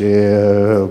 보이기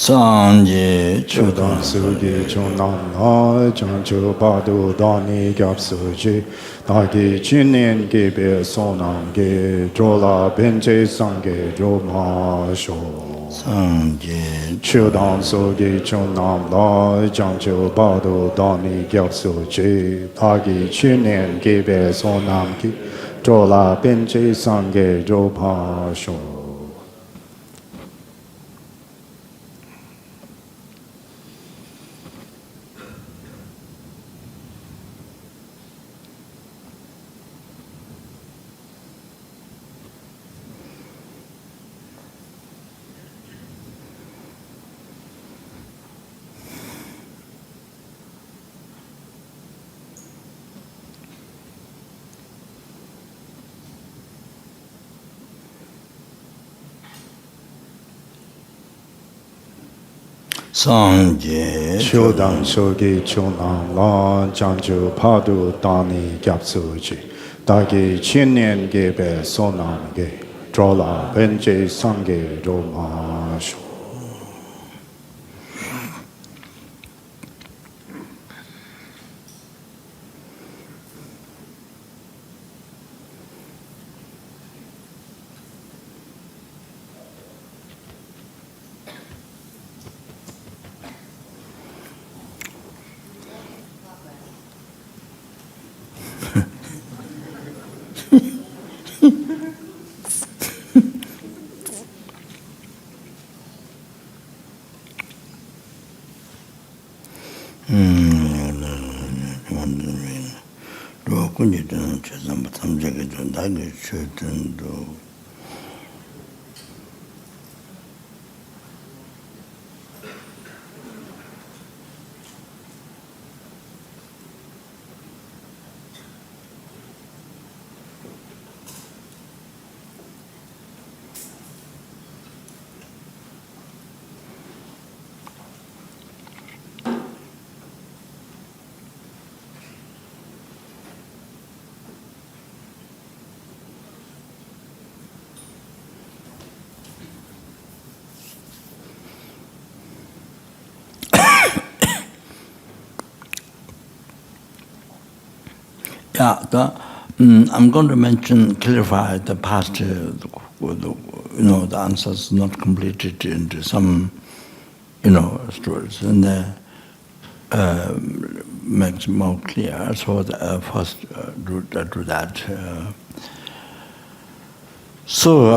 상제 초단 수기 중남나 장초 바도 다니 겹수지 다기 진년 기베 소남게 졸라 벤제 상게 조마쇼 상제 초단 수기 중남나 장초 바도 다니 겹수지 다기 진년 기베 소남게 졸라 벤제 상게 조마쇼 상제 초당 소기 초낭라 장주 파도 다니 겹수지 다기 천년 개배 소남게 졸라 벤제 상게 로마쇼 군이든 최선 탐색이 좀 나게 최든도 Yeah, I'm going to clarify the past, the answers not completed into some, stories, and makes more clear. So first do that. So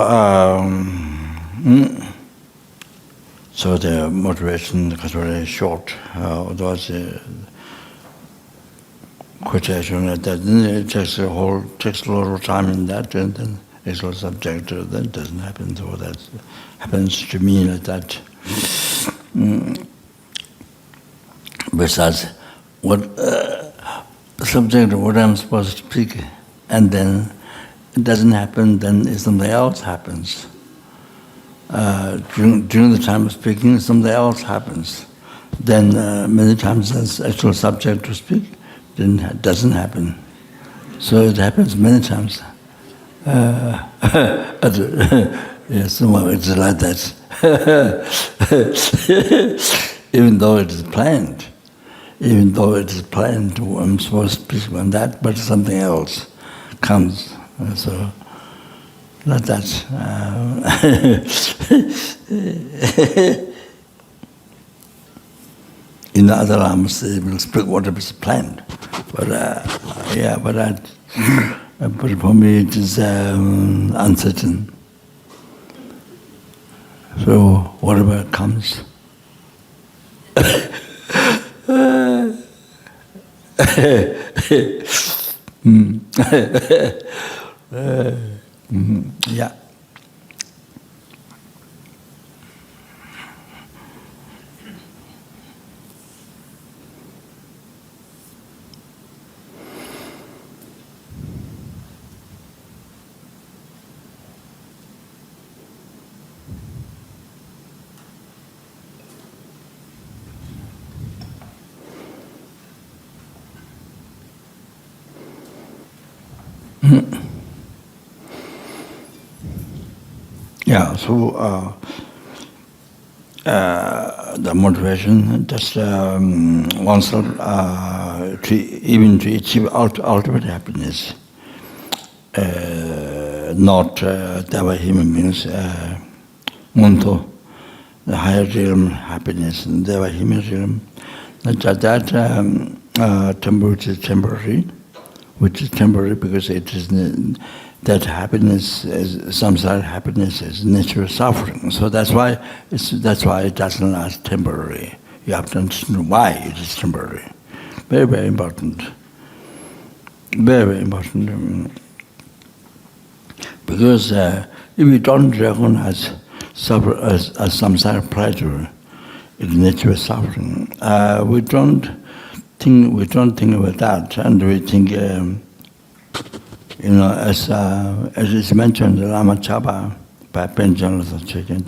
the motivation was very short. Those quotation that it takes a lot of time in that, and then it's all subject to that doesn't happen. So that happens to me like that. Besides, what subject what I'm supposed to speak, and then it doesn't happen, then something else happens. During the time of speaking, something else happens. Then many times there's actual subject to speak, then it doesn't happen. So it happens many times. Somehow it's like that. Even though it is planned. I'm supposed to speak on that, but something else comes. So like that. In the other lamas, they will speak whatever is planned. But for me it is uncertain. So whatever comes. Yeah. Yeah, so the motivation, just oneself to achieve ultimate happiness, not Deva human beings, Munto, the higher realm happiness, Deva human realm. That which is temporary because it is that happiness is samsara happiness is natural suffering. So that's why it doesn't last temporary. You have to understand why it is temporary. Very, very important. Very, very important. Because if we don't recognize suffer as samsara pleasure, it's natural suffering. We don't think about that, and we think. As is mentioned, the Lama Zopa by Benjamin Chicken.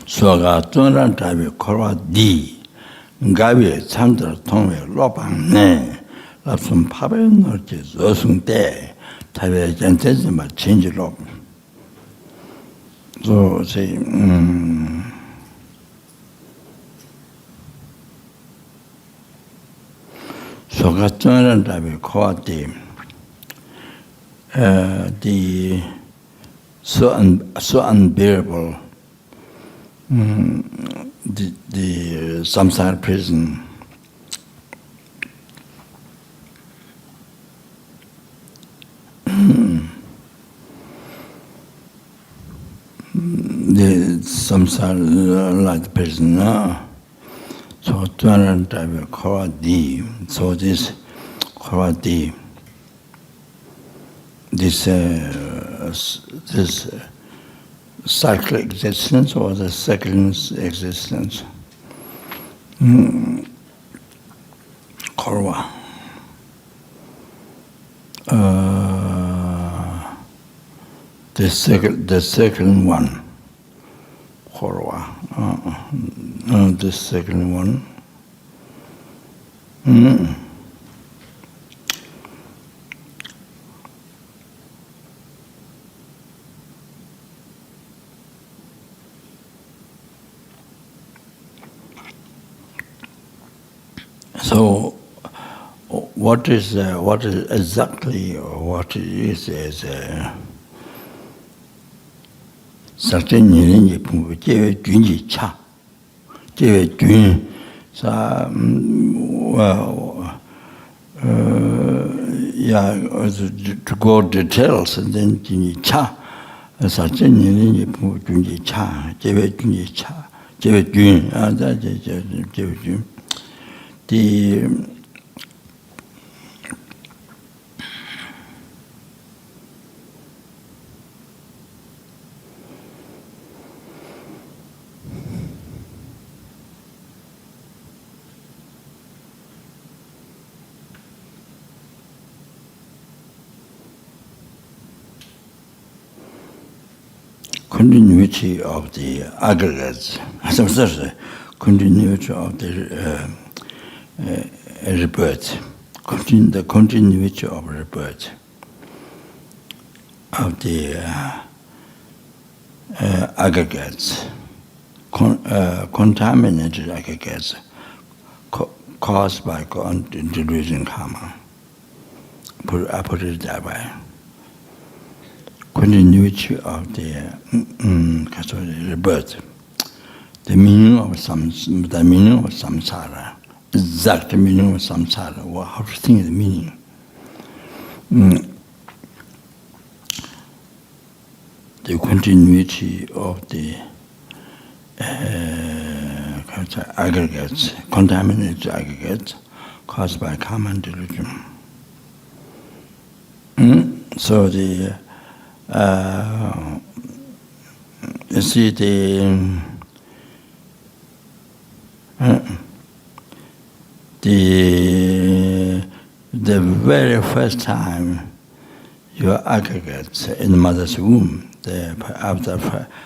Soga Tunan Tabi Korwa D. Gavi Sandra Tongwe Lopang Ne. Lapsum Pabe Norte Zosung De. Tabi Gentesima change lop. So say, So Gatan Davi called the so unbearable the samsara prison. samsara like the person. So 200 type of Kawadi. So this Kawadi, this cyclic existence or the second existence. Korwa. The second one. Korwa. The second one. So, what is exactly what it is certain yin pu je jun ji cha je jun sa to go details and then jin cha certain yin pu jun ji cha je jun ji cha je jun da je jun the continuity of the aggregates, continuity of the rebirth, the continuity of rebirth of the aggregates, contaminated aggregates caused by delusion karma. I put it that way. Continuity of the rebirth, the meaning of samsara. Exact meaning of samsara, or how to think the meaning. The continuity of the aggregates, contaminated aggregates caused by karma and delusion. So the you see the very first time your aggregates in the mother's womb, after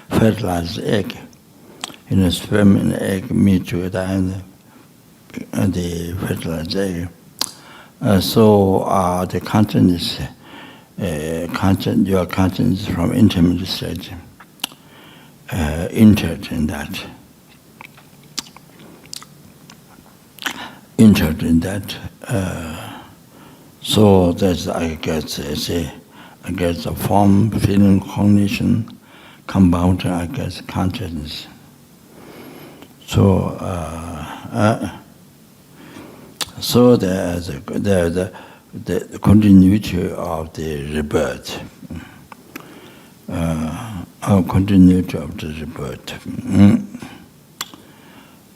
fertilized egg, in a sperm and egg meet together and the fertilized egg. So the content is your content is from intimate stage entered in that. So that's I guess a form, feeling, cognition, compound, I guess consciousness. So so there's the continuity of the rebirth, continuity of the rebirth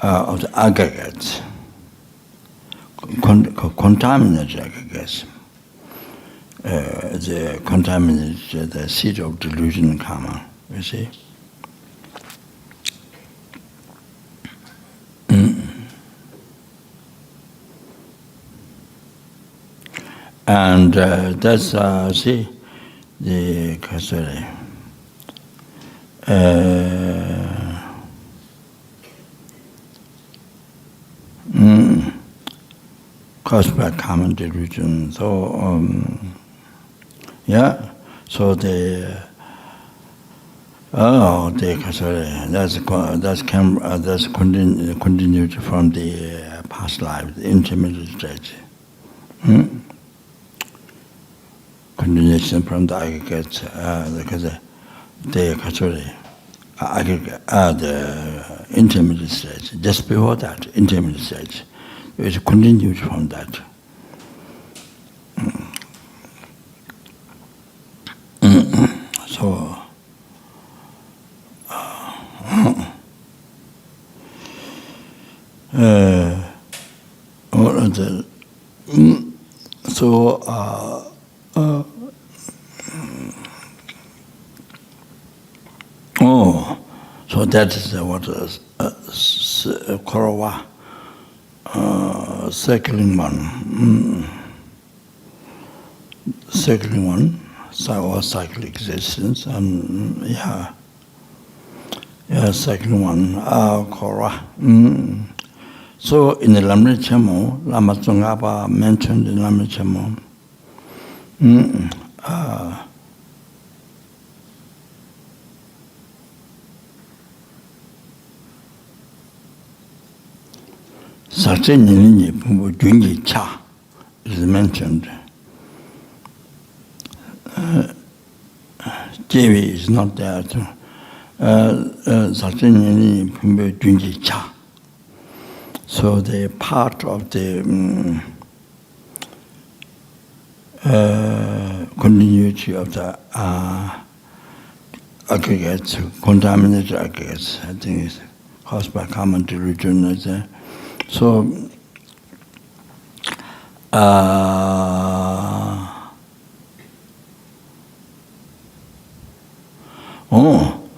of the aggregates. Contaminated aggregates, the contaminated, the seed of delusion karma, you see. And that's, see, the caused by common delusion. So, so that's continued from the past life, the intermediate stage. Continuation from the aggregate, the intermediate stage. Just before that, intermediate stage. It continues from that. So, So that is what Korowa, circling one, or cycle existence, and circling one, Korowa. So in the Lamri Chemo, Lama Tsongkhapa mentioned in Lamri Chemo, Sakchen Nini Pumbu Junji Cha is mentioned. JV is not there too. Sakchen Nini Pumbu Junji Cha. So the part of the continuity of the aggregates, contaminated aggregates, I think is caused by common delusion. So,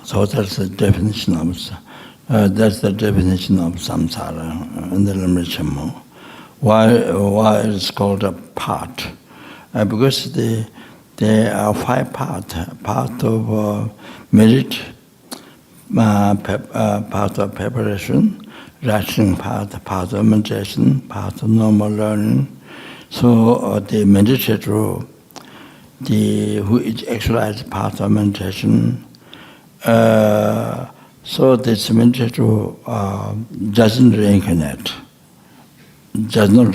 so that's the definition of samsara in the Lamri Chemo. Why it's called a part? Because there are 5 parts. Part of merit, part of preparation, rationing part of meditation, part of normal learning. So the meditator, who is exercise part of meditation, so this meditator does not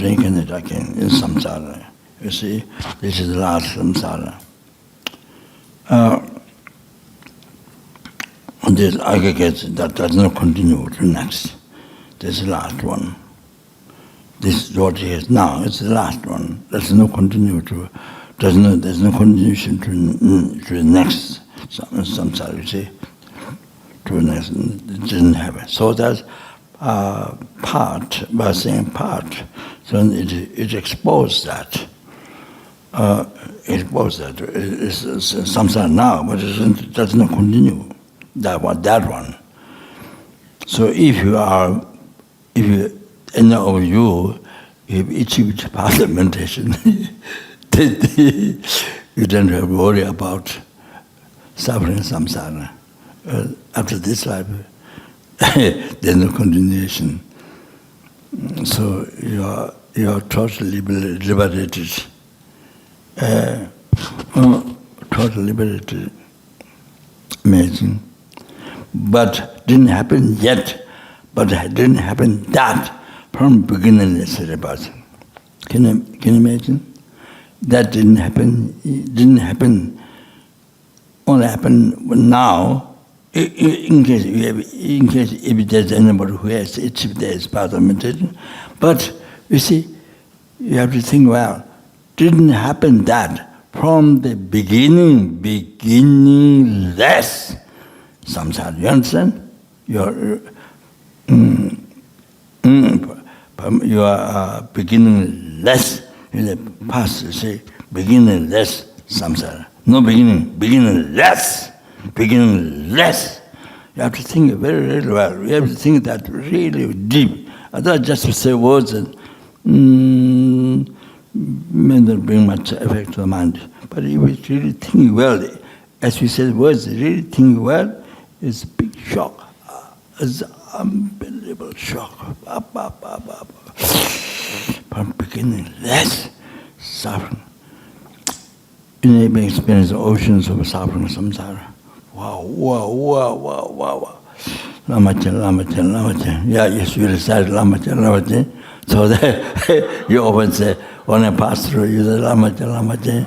reincarnate again in samsara. You see, this is the last samsara. This aggregate that does not continue to next. This is the last one. This is what he is now. It's the last one. There's no continuation to the next samsara. You see, to the next. It didn't happen. So that's part. By saying part, so it exposed that. It's samsara now, but it does not continue. That one. So if any of you have achieved part of meditation, then you don't have to worry about suffering samsara. After this life, there's no continuation. So you are totally liberated. Totally liberated. Amazing. But didn't happen yet. But it didn't happen that from beginning. It's about. Can you imagine? That didn't happen. It didn't happen. Only happen now. In case if there's anybody who has achieved this part of meditation. But you see, you have to think well. Didn't happen that from the beginningless samsara. You understand? You are beginningless. In the past, you say beginningless samsara. No beginning, beginningless. Beginningless. You have to think very, very well. You have to think that really deep. Otherwise, just to say words and may not bring much effect to the mind. But if you really think well, as we said, words really think well, it's a big shock. It's an unbelievable shock. From beginningless suffering. You never experience the oceans of suffering, samsara. Wow. Lama Chen. Yeah, yes, you recite Lama Chen. So that you often say, when I pass through, you say Lama Chen.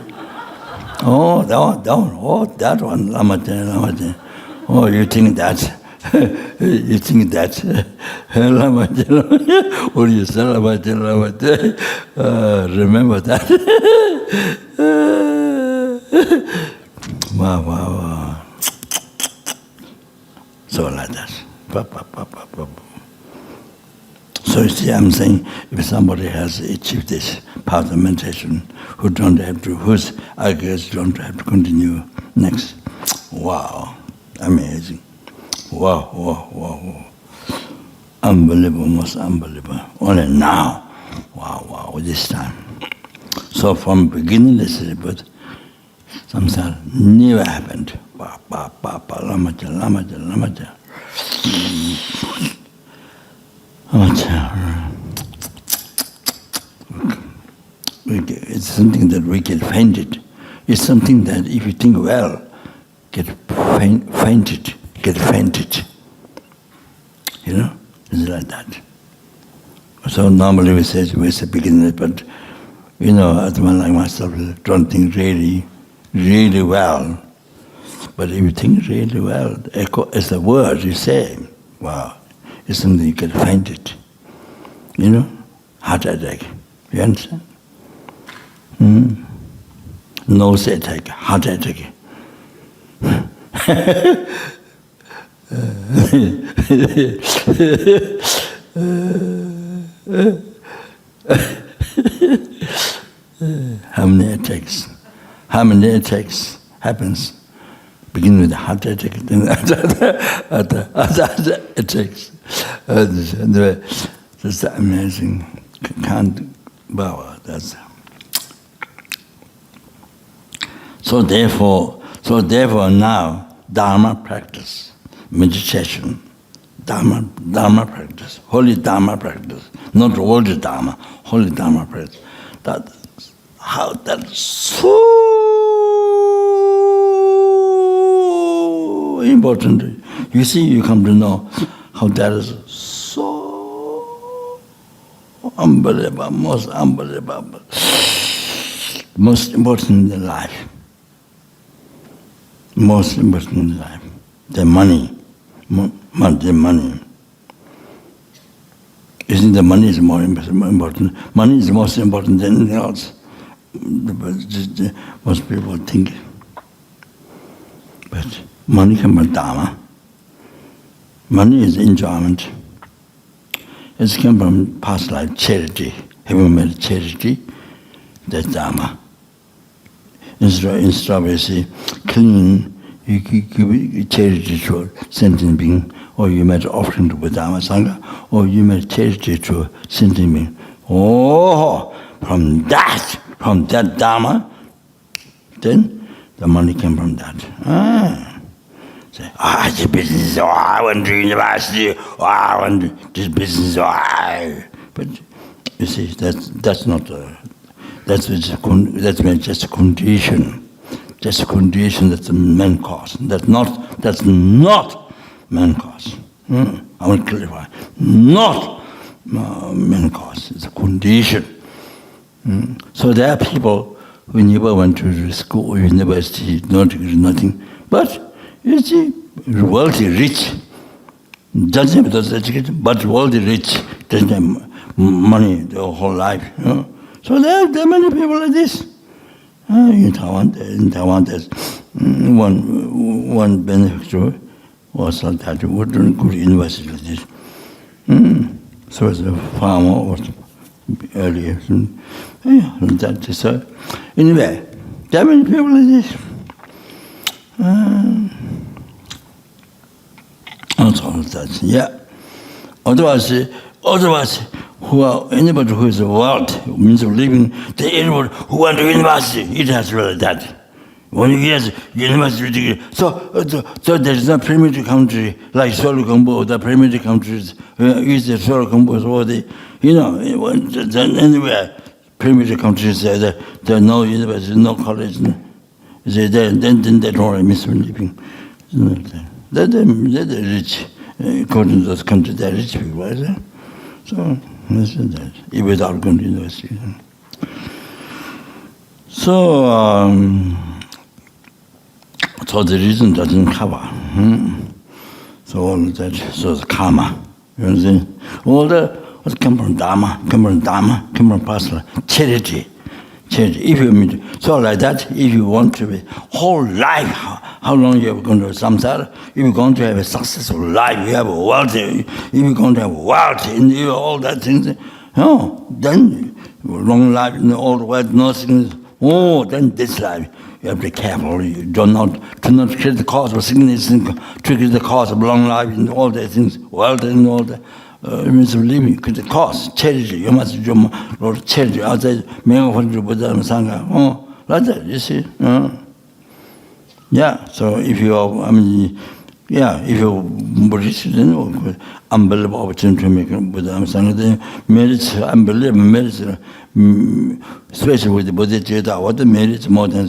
Oh, that one, Lama Chen. Oh, you think that? Lama Chen. Or you say Lama Chen. Remember that? Wow. So like that. So you see, I'm saying, if somebody has achieved this path of meditation, whose argues don't have to continue next. Wow, amazing. Wow, wow, wow, wow. Unbelievable, most unbelievable. Only now. Wow, wow, this time. So from beginning, this is but samsara never happened. Ba, ba, ba, ba, lamaja, lamaja, lamaja. It's something that we get fainted. It's something that if you think well, get fainted. You know? It's like that. So normally we say beginner, but you know, as one like myself don't think really, really well. But if you think really well, it's the word you say, wow, it's something you get fainted. You know? Heart attack. You understand? Nose attack, heart attack. How many attacks happens? Begin with the heart attack, then other attacks. That's amazing. Can't bow. That's. So therefore now Dharma practice, meditation, Dharma practice, holy Dharma practice, not worldly Dharma, holy Dharma practice. That's so important. You see, you come to know how that is so unbelievable, most unbelievable, most important in life. Most important in life. The money. The money. Isn't the money is more important? Money is most important than anything else. Most people think. But money comes from Dharma. Money is enjoyment. It's come from past life charity. Having made charity, that's Dharma. Instead of you say, clean, you give charity to a sentient being, or you made offering to Buddha Sangha, or you made charity to a sentient being. Oh, from that Dharma, then the money came from that. Say, it's a business, I went to university, I went to this business, But you see, that's not that's just a condition. Just a condition that's a main cause. That's not main cause. I want to clarify. Not main cause. It's a condition. So there are people who never went to school or university, no degree, nothing. But you see, wealthy, rich. Doesn't have those education, but wealthy, rich. Doesn't have money their whole life. You know? So there are many people like this. In Taiwan, there's one benefactor was that wouldn't go to university like this. So as a farmer or earlier. That is anyway, there are many people like this. Yeah. Otherwise, anybody who is wealth, means of living, anybody who went to university, it has really that. When you get university degree, so there is no primitive country like Solo Gombo, the primitive countries use the Solo Gombo, or anywhere primitive countries there are no university, no college. Then they don't miss living. They're rich. According to those countries, they're rich people, right? So this is that. Without going to university. So the reason doesn't cover. So all that, so it's karma. You understand? All that come from Dharma, come from past life. Charity. charity. If you mean, so like that, if you want to be whole life, how long you are going to samsara? If you're going to have a successful life, you have a wealth, if you're going to have wealth, and you all that things, then long life, all the wealth, nothing. Then this life, you have to be careful. You do not create the cause of sickness, trigger the cause of long life, and all the things, wealth, and all that. Means of living, the cause, charity. You must do Lord charity outside Mega Buddha and Sangha. Like that, you see. Yeah. So if you are, if you're Buddhist, then unbelievable opportunity to make Buddha and Sangha. The merits, unbelievable merits, especially with the bodhisattva. What the merits more than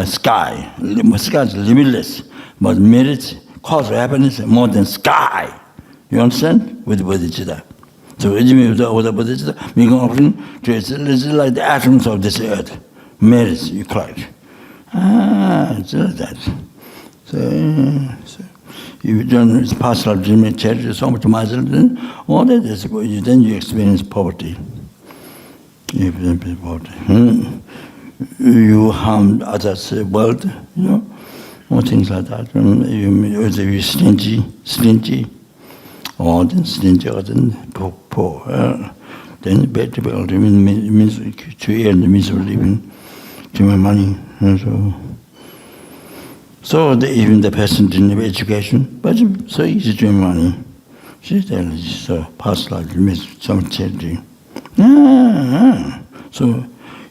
sky. Sky is limitless, but merits cause of happiness more than sky. You understand? With the bodhicitta. So, with the bodhicitta, we go offering to it's like the atoms of this earth. Merits, you collect. It's like that. So if you don't pass out dreaming charity, so much misery, then all that is, then you experience poverty. You experience poverty. You harm others' wealth, or things like that. You're stingy. Or then stingy, or then poor. Then better means to earn the means of living, to my money. So even the person didn't have education, but so easy to earn money. So past life means some charity. So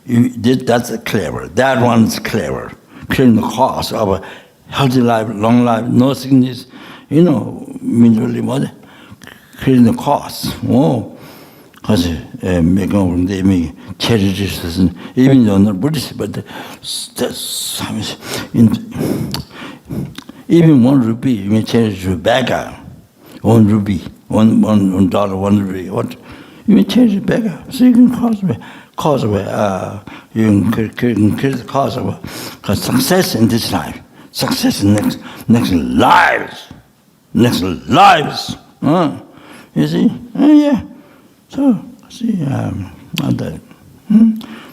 that's clever. That one's clever. Clearing the cause of a healthy life, long life, no sickness. Means really what? Creating the cause. Because they make charities, even though not Buddhist, but even 1 rupee, you may charity to a beggar. 1 rupee, $1, $1 rupee. What? You may charity to a beggar. So you can you can create the cause of success in this life, success in next lives. You see? Yeah. So, see, that.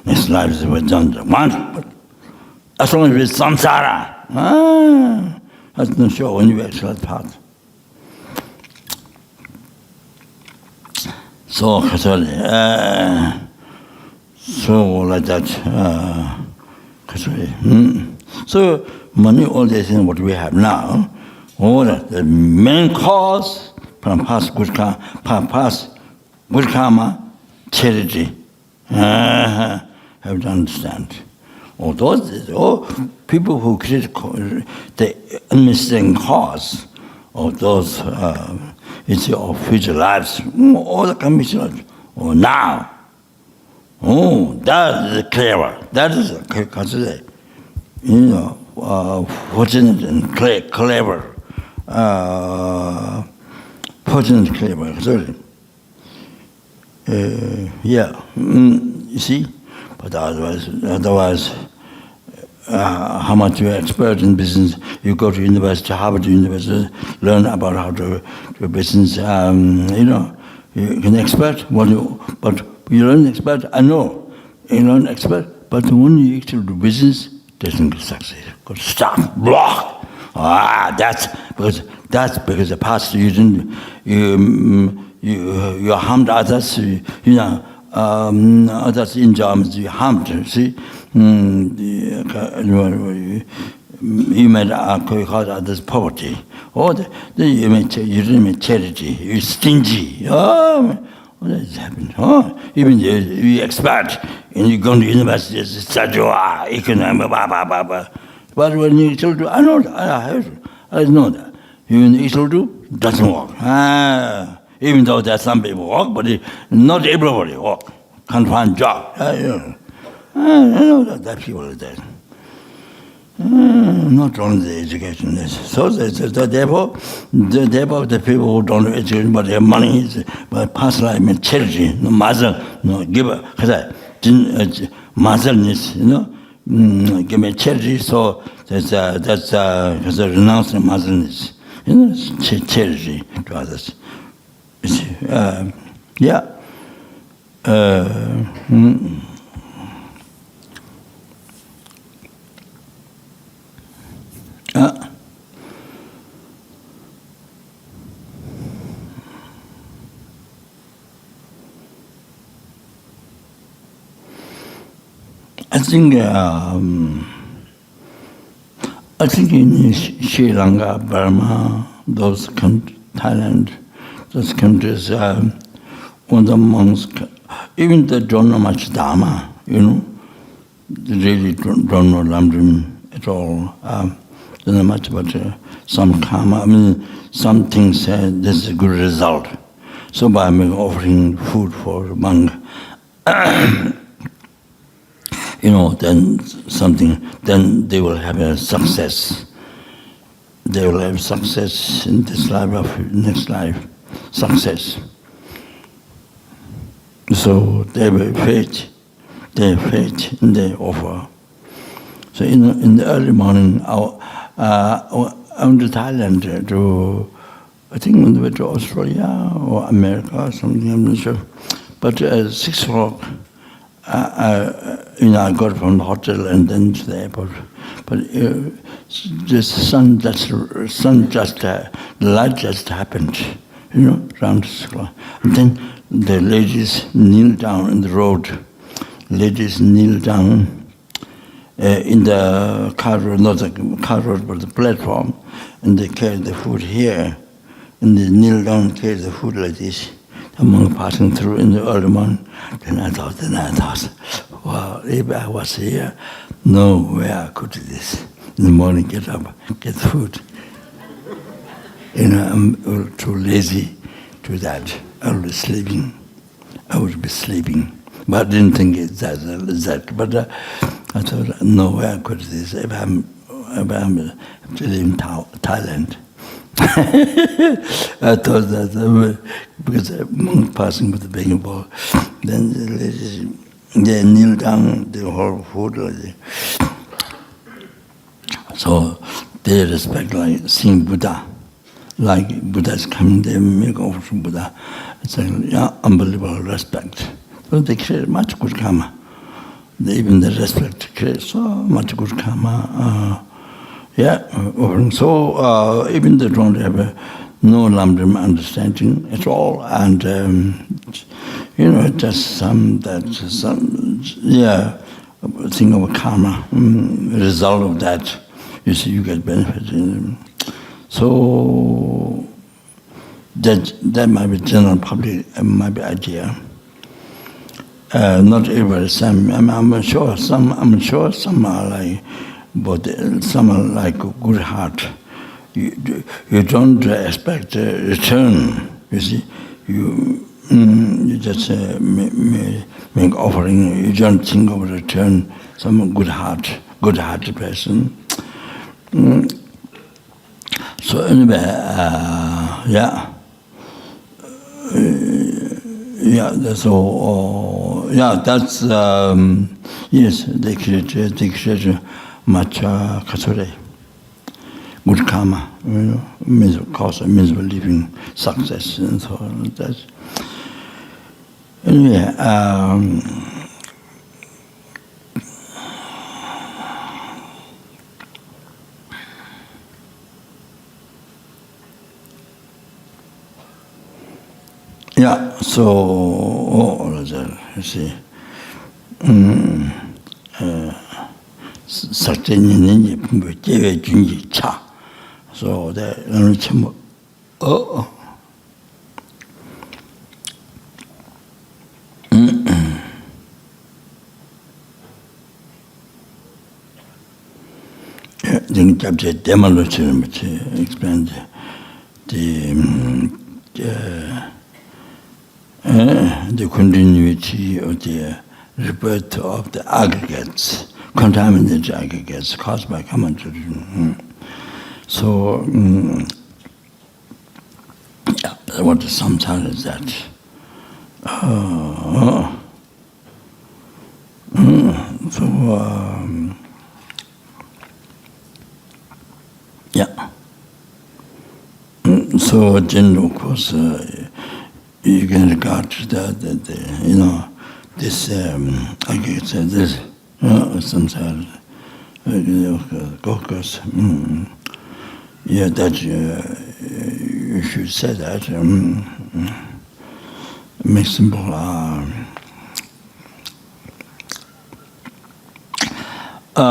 Next life is what done once, but as long as it's samsara, that's not sure when you actually that path. So, like that. So, money, all these things, what we have now, the main cause from past good karma, charity. Have to understand. All people who create the unmistaken cause of those of future lives, all the commission now. That is clever. That is considered, fortunate and clever. Fortunate, clever. Sorry. You see, but otherwise, how much you're expert in business, you go to university, Harvard University, learn about how to do business. You can expert, but you learn expert. I know you learn expert, but when you actually do business, doesn't succeed. Got stop, block. That's because the past you didn't you harmed others. Others injuries you harmed. See, you made cause others poverty. Or you didn't make charity. You stingy. What has happened? Even you expert and you go to university, study economic, But when you still do, I know that. I know that. Even you still do, doesn't work. Even though there are some people walk, but not everybody walk. Can't find job. I know that people are there. Not only the education. So therefore, the people who don't have education, but their money is, but past life means charity, no mazel, no giver. Mazelness, give me charity. So that's because renouncing mazelness, charity to others. I think in Sri Lanka, Burma, Thailand, those countries, when the monks, even they don't know much Dharma, they really don't know Lamrim at all. Don't know much about some karma. I mean, some things say this is a good result. So by offering food for a monk, then they will have a success. They will have success in this life, of next life, success. So they have faith in the offer. So in the early morning, I went to Thailand I think we went to Australia or America or something, I'm not sure. But at 6 o'clock, I got from the hotel and then to the airport. But the light just happened, around 6 o'clock. And then the ladies kneel down in the road. Ladies kneel down in the car road, not the car road, but the platform, and they carry the food here, and they kneel down and carry the food like this. The monk passing through in the early morning. Then I thought, wow, if I was here, no way I could do this. In the morning, get up, get food. I'm too lazy to do that. I would be sleeping. But I didn't think it's that. But I thought, no way I could do this. If I'm still in Thailand. I thought that because a monk passing with the begging bowl, then they kneel down, the whole food like that. So they respect like seeing Buddha. Like Buddha is coming, they make offer from Buddha. It's like unbelievable respect. So they create much good karma. Even the respect creates so much good karma. So even they don't have no Lamrim understanding at all, and just thing of karma, result of that. You see, you get benefit. So that might be general public, might be idea. Not everybody. I'm sure some are like. But someone like a good heart, you don't expect a return. You see, you just make offering. You don't think of return. Some good-hearted person. So anyway, that's all. That's yes. They create much kasure, good karma, means of living, success, and so on. That's anyway. You see. Saktenyi pumbu jewe junji cha. So that then chapter demolition which explained the continuity of the rebirth of the aggregates. Contaminated aggregates caused by common tradition. So, what the samsara is that? So then, of course, you can regard this aggregates, this. Samsara, Gokas. That you should say that. Make simple. So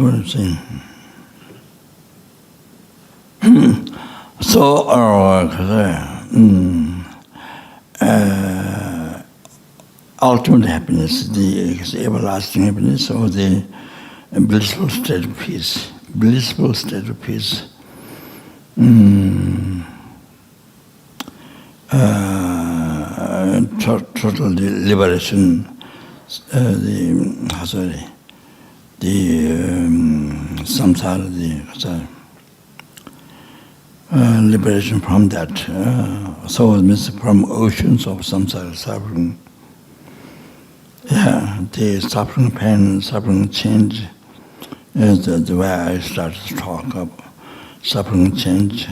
what I'm saying. So ultimate happiness, the everlasting happiness, or the blissful state of peace. Blissful state of peace. Total liberation. Samsara, liberation from that. So it means from oceans of samsara suffering. Yeah, the suffering pain, suffering change is the way I started to talk of suffering change,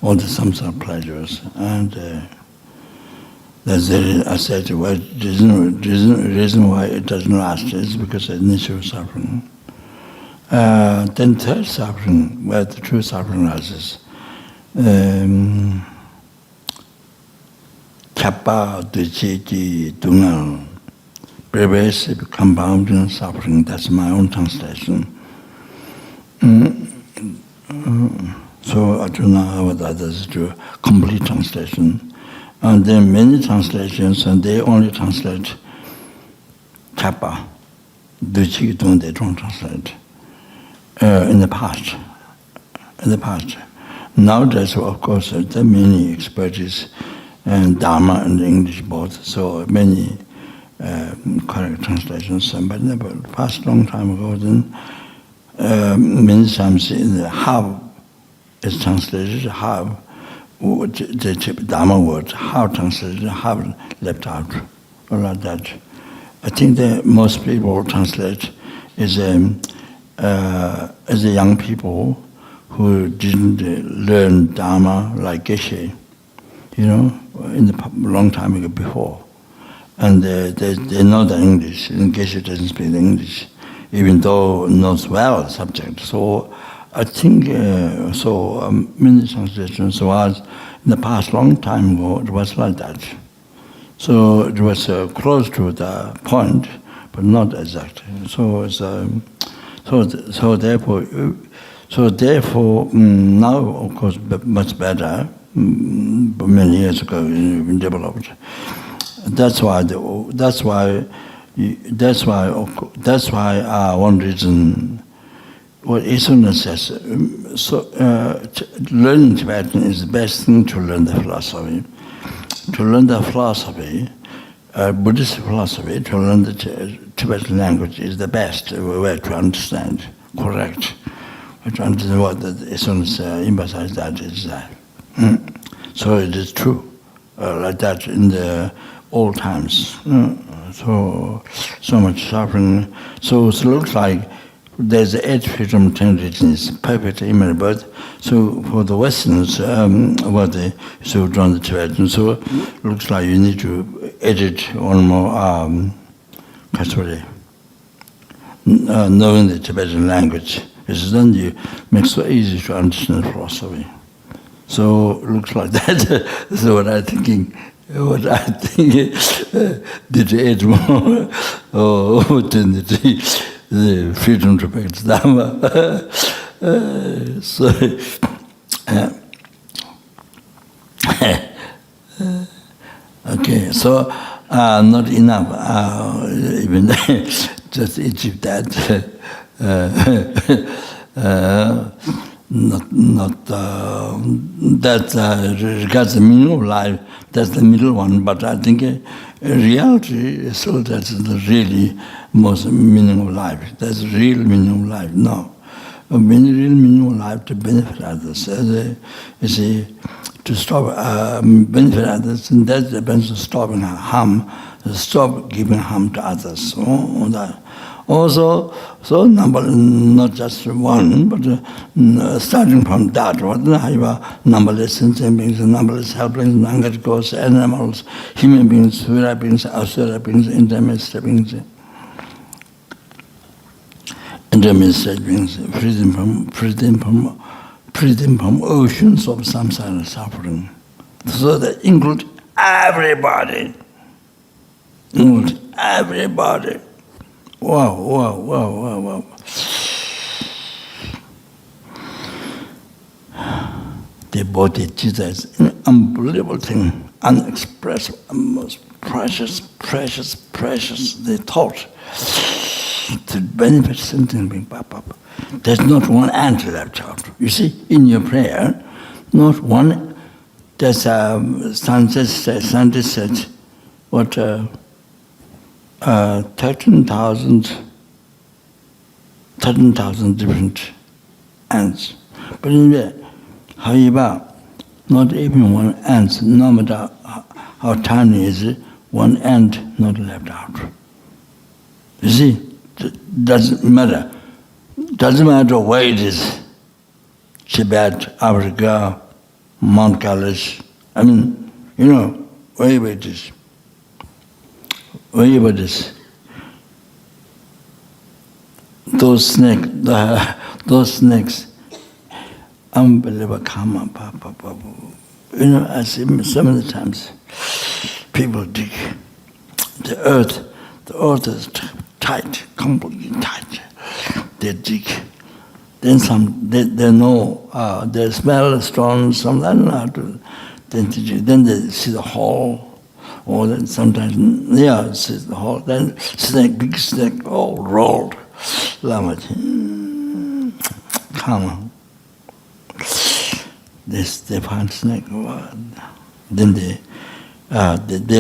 all the samsara pleasures. And that's the, I said, the reason why it doesn't last is because of the nature of suffering. Then third suffering, where the true suffering arises. Kappa, Duchi, Dungal, pervasive, compounding suffering. That's my own translation. So I don't know how others do complete translation. And then many translations, and they only translate Kappa, Duchi, Dung, they don't translate. In the past. Nowadays, of course, there are many expertise and Dharma and English both, so many correct translations. But in the past long time ago, then many times in the how is translated, how the Dharma word, how translated, how left out, or like that. I think that most people translate is as a young people who didn't learn Dharma like Geshe, in the long time ago before. And they know the English, and Geshe doesn't speak English, even though knows well the subject. So I think, many translations was, in the past long time ago, it was like that. So it was close to the point, but not exact. So it's therefore, now of course much better. Many years ago, been developed. That's why one reason. What Isuna says. Learning Tibetan is the best thing to learn the philosophy. To learn the philosophy, Buddhist philosophy, to learn the Tibetan language is the best way to understand, correct. To understand what Isuna emphasized that is that. So it is true, like that in the old times. So much suffering. So it looks like there's 8 freedom, 10 religions, perfect human birth. So for the Westerners, so drawn the Tibetan, so it looks like you need to edit one more, knowing the Tibetan language. It's then you make so easy to understand philosophy. So it looks like that. So what I think did add more opportunity. The freedom to practice Dharma. Okay, so not enough, even just achieve that. That regards the meaning of life, that's the middle one, but I think reality, so that's the really most meaning of life. That's real meaning of life. No. Real meaning of life to benefit others. You see, to stop benefit others, and that depends on stopping harm, stop giving harm to others. Also, so number, not just one, but starting from that, numberless sentient beings, numberless helplings, non-categorical animals, human beings, Sura beings, Asura beings, intermediate beings, freedom from oceans of samsara suffering. So that include everybody. Include everybody. Wow, wow, wow, wow, wow. The bodhicitta is an unbelievable thing, unexpressible, most precious, precious, precious, the thought to benefit sentient being. There's not one ant left out. You see, in your prayer, not one, there's a scientist said, what, 13,000 different ants. But anyway, however, not even one ant, no matter how tiny is it, one ant not left out. You see, it doesn't matter. Doesn't matter where it is. Tibet, Africa, Mount Kailash. I mean, you know, wherever it is. Wherever it is. Those snakes, unbelievable karma. You know, I see some of the times people dig. The earth is tight, completely tight. They dig. Then they know, they smell strong, some I don't know how to, then they see the hole, or then sometimes, see the hole, then big snake, all rolled. Lama, come on. They find snake, then they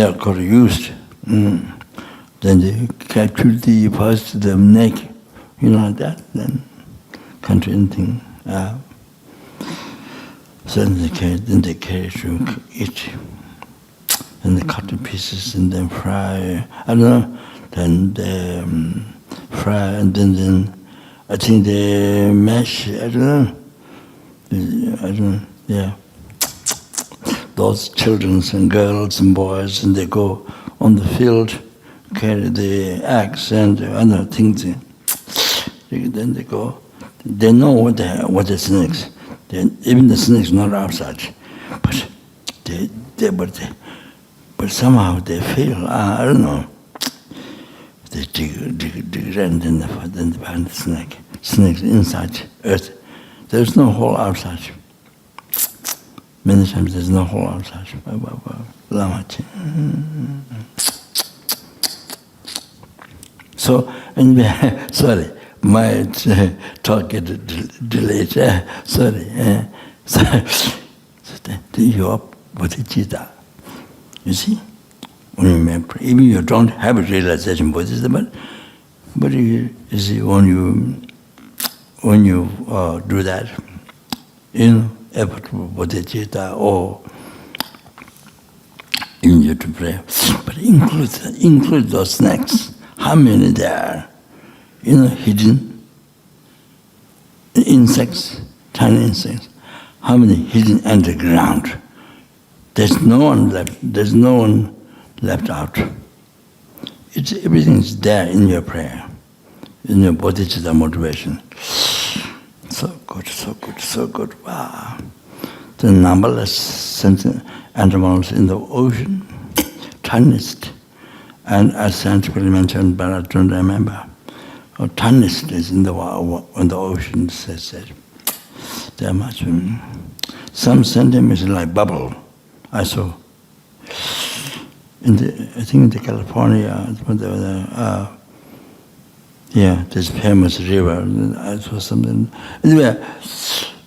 are got used. Then they capture the neck, you know, like that, then can't do anything. So then they carry to eat. And they cut in pieces and then fry. I don't know. Then they fry and then I think they mash. I don't know. Yeah. Those children and girls and boys, and they go on the field, carry the axe and other things. Then they go. They know what the snakes. Even the snakes not outside, but but somehow they feel. I don't know. They dig, and then they find the snake. Snakes inside earth. There's no hole outside. Many times there's no hole outside. Lama. So, anyway, sorry. My talk get delayed. Sorry. So you're bodhicitta. You see? Even you don't have a realization bodhicitta, but you see, when you do that, effort for bodhicitta or in you to pray, but include those snacks. How many there are? Hidden insects, tiny insects. How many hidden underground? There's no one left out. Everything is there in your prayer, in your bodhicitta motivation. So good, so good, so good. Wow. The numberless animals in the ocean, tiniest. And as scientifically mentioned, but I don't remember. Tiniest is in the ocean, said. There are much. Some centimeters like bubble. I saw. I think in California, this famous river. I saw something. Anyway,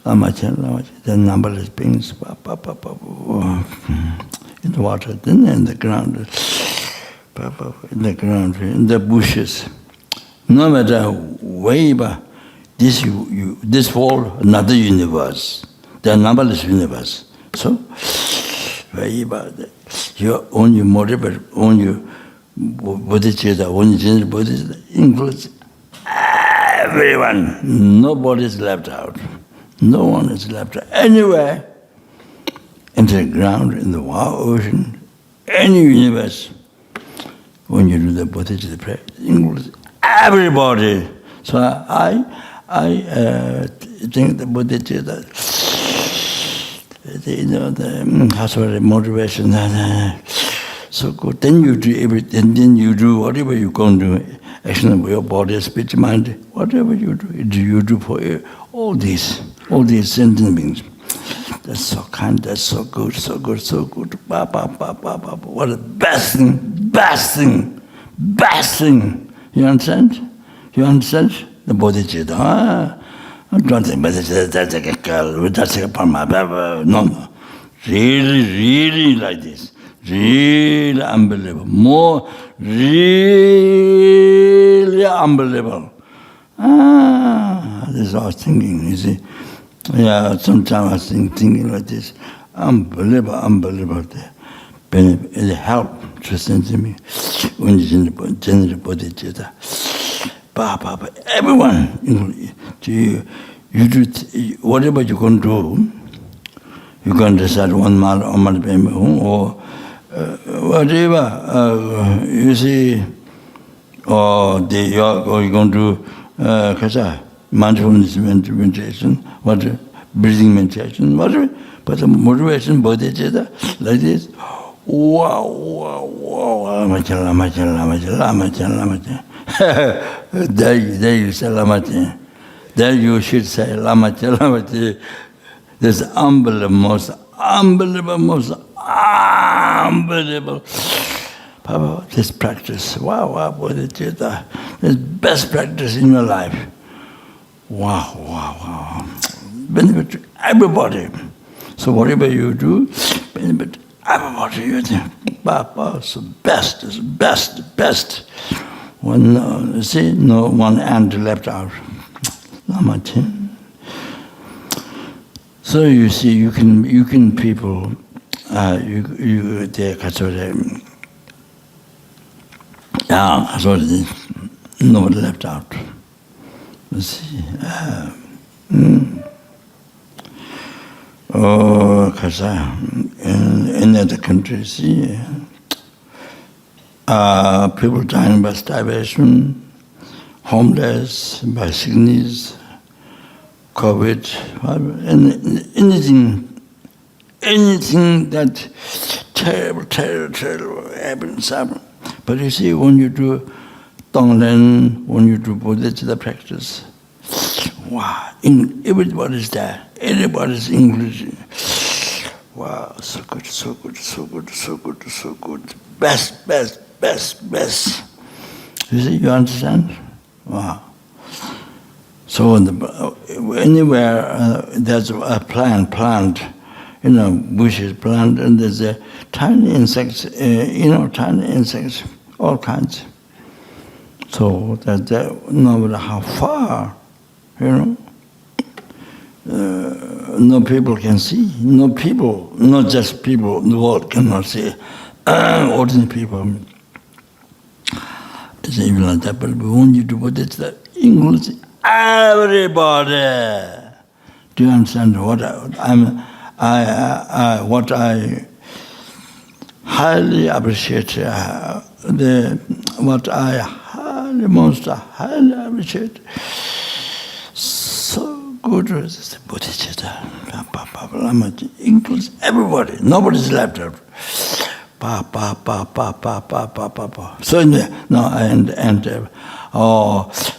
the numberless beings in the water, then in the ground, in the bushes. No matter where, this world, another universe. There are numberless universe. So, wherever your own motive, own your bodhicitta, own general bodhicitta includes everyone. Nobody is left out. No one is left out. Anywhere, into the ground, in the wild ocean, any universe. When you do the bodhicitta prayer, it includes everybody. So I think the bodhicitta, the motivation, so good. Then you do everything. Then you do whatever you're going to do. Action of your body, speech, mind, whatever you do for all these sentient beings. That's so kind, that's so good, so good, so good. Ba, ba, ba, ba, ba, ba. What a best thing. You understand? You understand? The bodhicitta. Don't think bodhicitta, that's like a girl, that's like a parma. No. Really like this. Really unbelievable. More really unbelievable. This is what I was thinking, you see. Yeah, sometimes I was thinking like this. Unbelievable. The help just into me when it's in the general bodhicitta. Everyone, you do whatever you're going to do. You can decide one mile or whatever. You see, or you're going to do mindfulness meditation, whatever, breathing meditation, whatever. But the motivation, bodhicitta, like this. Wow, Lama. There you say Lama. There you should say Lama. This unbelievable. Papa, this practice, wow, bodhicitta, this best practice in your life. Wow. Benefit to everybody. So whatever you do, benefit everybody you do. Papa, it's the best. One, see, no one hand left out. Lama. So you see, you can people, they nobody left out. You see, in other countries, see, people dying by starvation, homeless, by sickness, COVID, anything that terrible happens. But you see, when you do Tonglen, when you do bodhicitta practice, wow, everybody's there. Everybody's English. Wow, so good. Best. You see, you understand? Wow. So anywhere there's a plant, bushes, plant, and there's a tiny insects, all kinds. So that no matter how far, no people can see. No people, not just people in the world cannot see. Ordinary people. It's even like that, but when you do bodhicitta, English, everybody. Do you understand what I highly appreciate? What I most highly appreciate. So good is the bodhicitta. Includes everybody. Nobody's left out.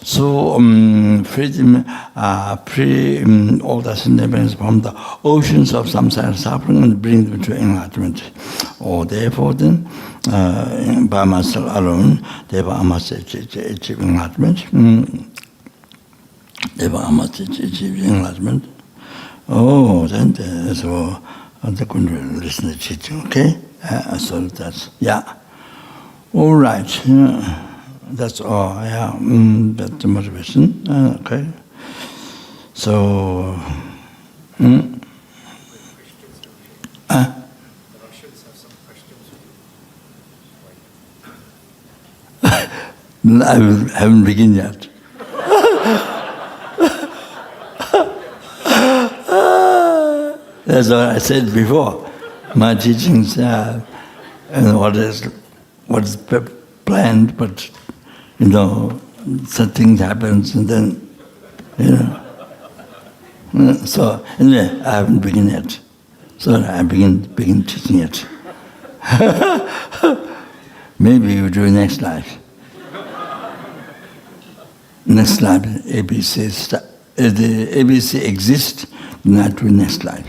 So freedom, free all the sentiments from the oceans of samsara suffering and bring them to enlightenment. Or therefore then, by myself alone, therefore I must achieve enlightenment. Therefore I must achieve enlightenment. Oh, then so I'm going to listen to teaching, okay? So that's, yeah. All right. Yeah. That's all, yeah. That's the motivation. Okay. So, I haven't begun yet. That's what I said before. My teachings, and what is planned, but something happens, and then So anyway, I haven't begun yet. So I begin teaching it. Maybe you do next life. Next life, ABC. If the ABC exists, not do next life.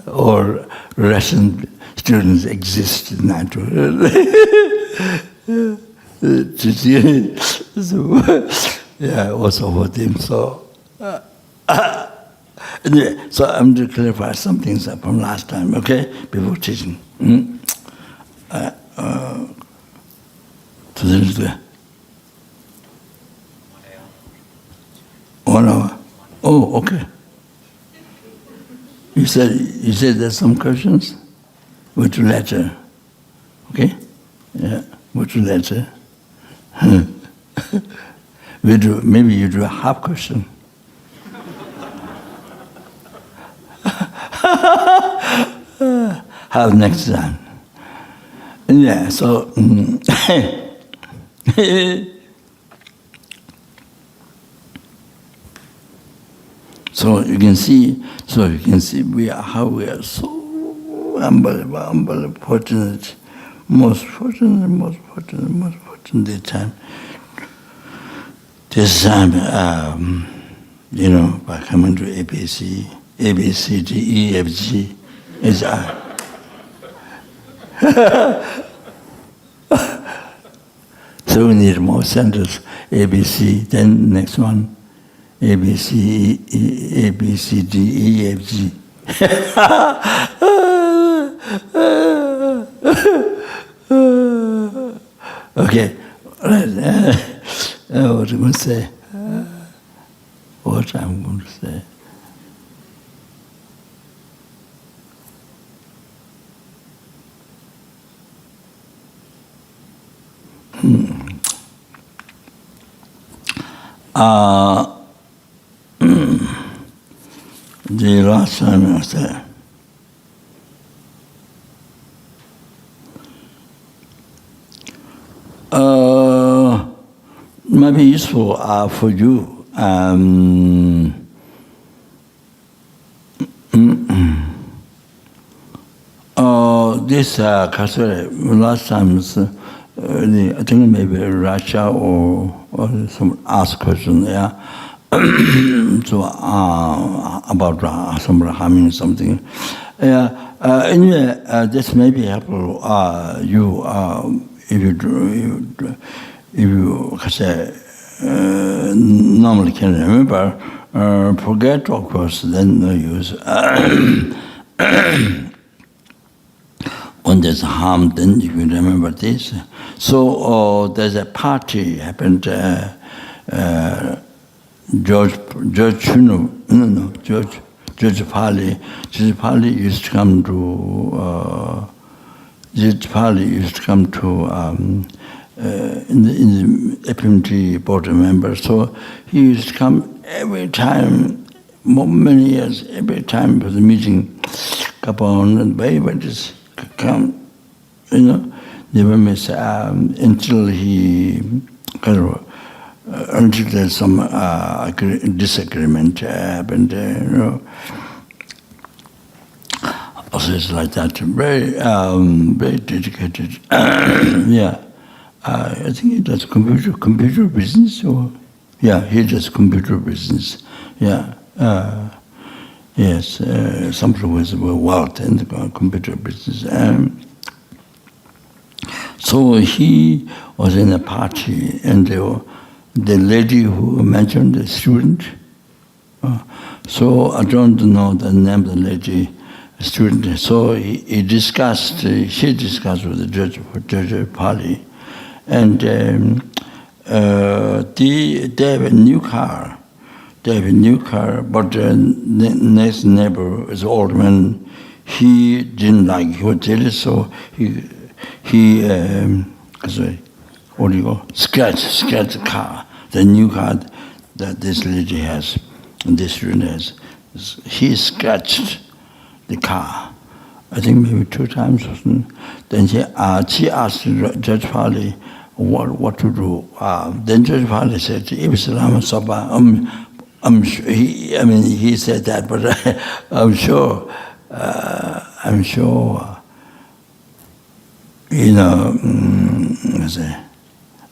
Or Russian students exist, not so, yeah, also for them. So, anyway, so I'm to clarify some things from last time, okay, before teaching. So this is the 1 hour. Oh, okay. You said there's some questions? Which letter? Okay? Yeah, which letter? Maybe you do a half question. Have next time. Yeah, so so you can see how we are so unbelievable, fortunate, most fortunate time. This time, by coming to ABC, A, B, C, D, E, F, G, H, I. So we need more centers, A, B, C, then next one, A, B, C, A, B, C, D, E, F, G. Okay, right. What am I going to say? What I'm going to say? The last time I said, might be useful for you. This last time, I think maybe Russia or some ask question there. So about some harming something. Anyway, this may be helpful you if you say normally can remember. Forget, of course, then no use. When there's harm, then you can remember this. So there's a party happened. George Pali used to come to in the FMT board member. So he used to come every time, many years, every time for the meeting. Capone and baby just come, never miss until he until there's some disagreement happened. Also, it's like that. Very dedicated. Yeah, I think he does computer business, or he does computer business. Yeah. Yes, somebody with wealth in the computer business. So he was in a party, and the lady who mentioned the student. So I don't know the name of the lady, student. So she discussed with the Judge Pali, and they have a new car. But the next neighbor is an old man. He didn't like it. He was jealous, so he scratched the car, the new car that this lady has, and this student has. He scratched the car, I think maybe 2 times or something. Then she asked Judge Pali, what to do. Then Judge Father said, if it's Lama Zopa, I'm sure, he said that, but I'm sure, you know,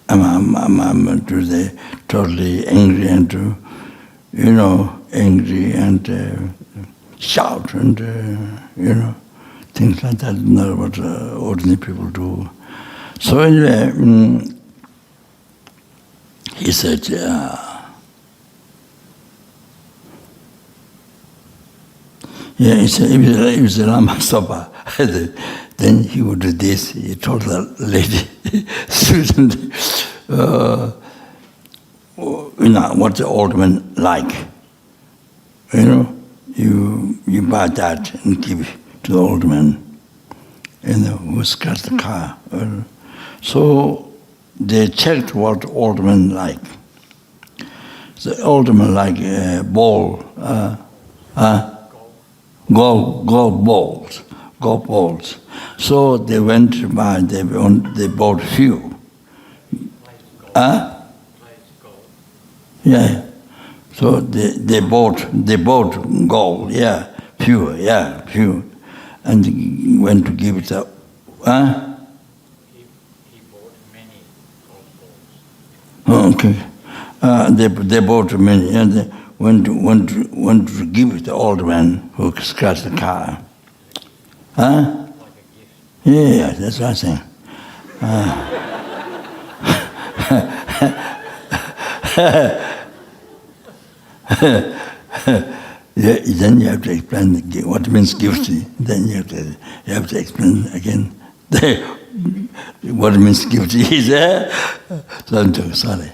I'm totally angry and, you know, angry and shout and, you know, things like that, not what ordinary people do. So anyway, he said, he said, if it was a Lama Zopa, then he would do this. He told the lady, student, you know, what the old man like. You know, you buy that and give it to the old man, you know, who's got the car. So they checked what the old man like. The old man like ball, golf balls. So they went to buy. They bought few. Yeah. So they bought gold. Yeah, few. Yeah, few, and he went to give it up. He bought many gold balls. Okay. They bought many, and they went to give it to the old man who scratched the car. Like a gift. Yeah, that's what I'm saying. Yeah, then you have to explain what means guilty. Then you have to explain again what means guilty is. Sorry.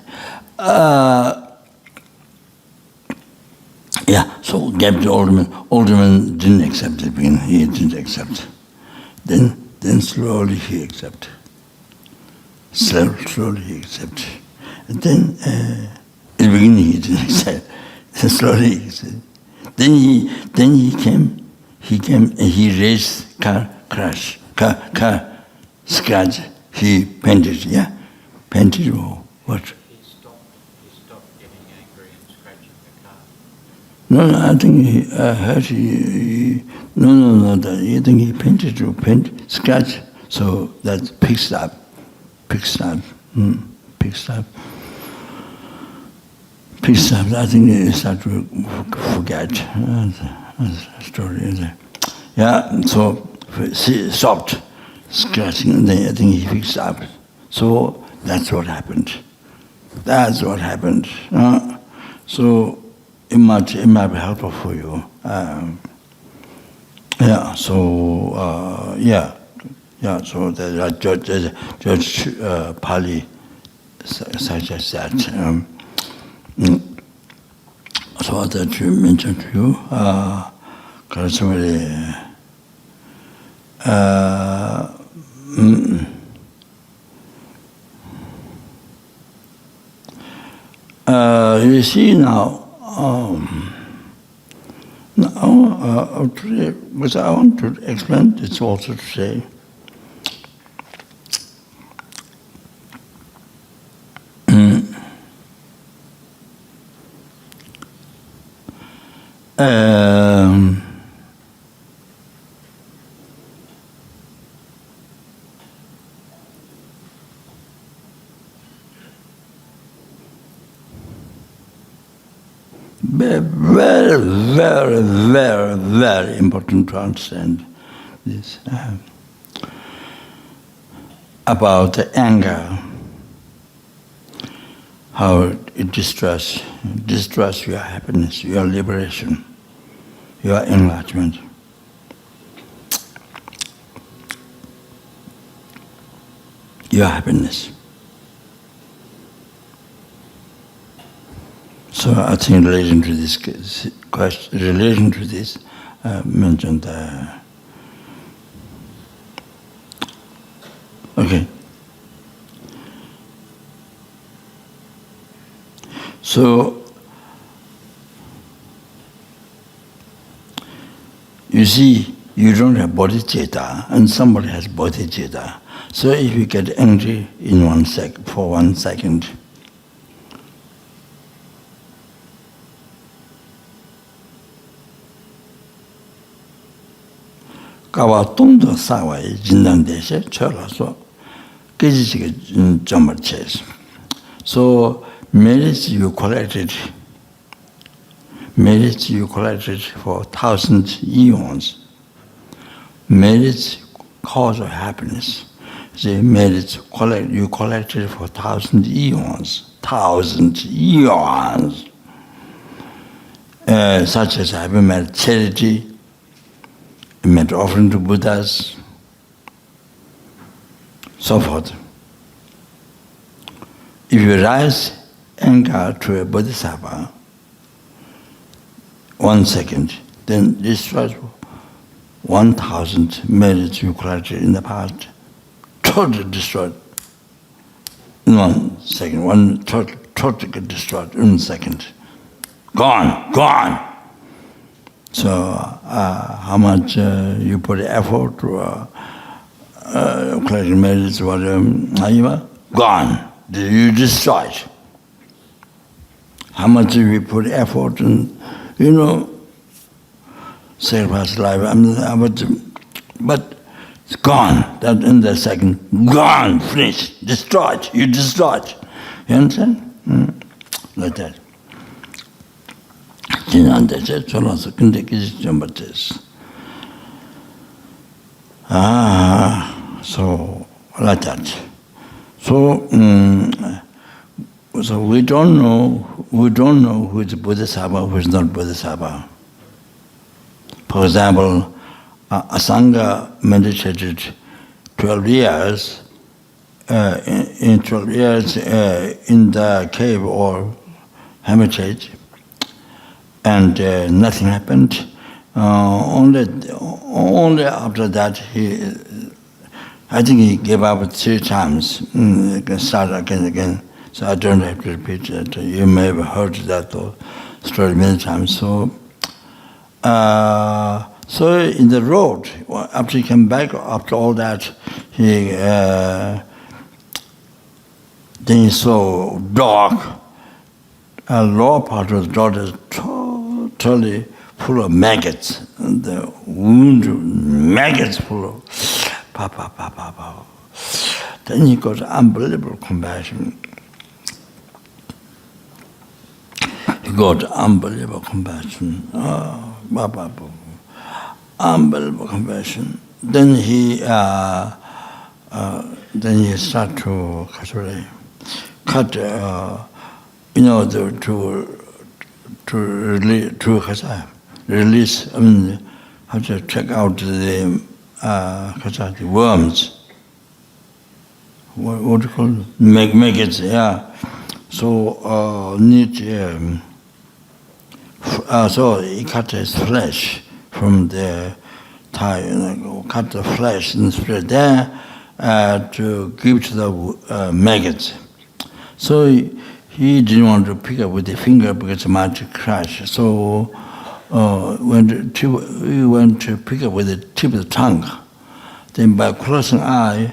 Yeah, so gave the alderman. Alderman didn't accept it. He didn't accept. Then slowly he accepted. Slowly he accepted. And then in the beginning he didn't accept. Then slowly he accepted. Then he came and he raised car scratch. He painted, yeah? Painted or what? He stopped getting angry and scratching the car. No, I think I heard no, I think he painted to paint, scratch, so that picks up. I think he started to forget the story. Yeah, so he stopped scratching, and then I think he fixed up. So that's what happened. So it might be helpful for you. So the Judge Pali suggests that. So that you mentioned to you, because somebody, you see now, today, what I want to explain is also to say, very important to understand this about the anger, how it destroys your happiness, your liberation, your enlargement. Your happiness. So I think relating to this question, mentioned. Okay. So you see, you don't have bodhicitta, and somebody has bodhicitta. So if you get angry in for 1 second, kawa tongdo sawa jindan deshe chola so kejichike jambar ches. So merits you collected for 1,000 eons. Merits cause of happiness. The merits you collected for 1,000 eons. 1,000 eons. Such as having made charity, made offering to Buddhas, so forth. If you rise anger to a bodhisattva, 1 second, then destroys 1,000 merits you collected in the past, totally destroyed in 1 second, totally destroyed in 1 second. Gone. So how much you put effort to collecting merits, whatever, gone. You destroy it. How much you put effort and, sacrifice life, but it's gone. That in the second, gone, finished, destroyed. You destroyed. You understand? Like that. So like that. So we don't know who is bodhisattva, who is not bodhisattva. For example, Asanga meditated 12 years. In 12 years in the cave or hermitage, and nothing happened. Only after that I think he gave up 3 times. Start again. So I don't have to repeat that. You may have heard that story many times. So in the road, after he came back, after all that, then he saw dark. A lower part of the door is totally full of maggots. And the wound, maggots full of Then he got unbelievable compassion. Unbelievable compassion. Then he started to cut, release. How to check out the worms. What do you call it? Maggots, yeah. So so he cut his flesh from the thigh, cut the flesh and spread there to give to the maggots. So he didn't want to pick up with the finger because it might crash. So he went to pick up with the tip of the tongue. Then by closing eye,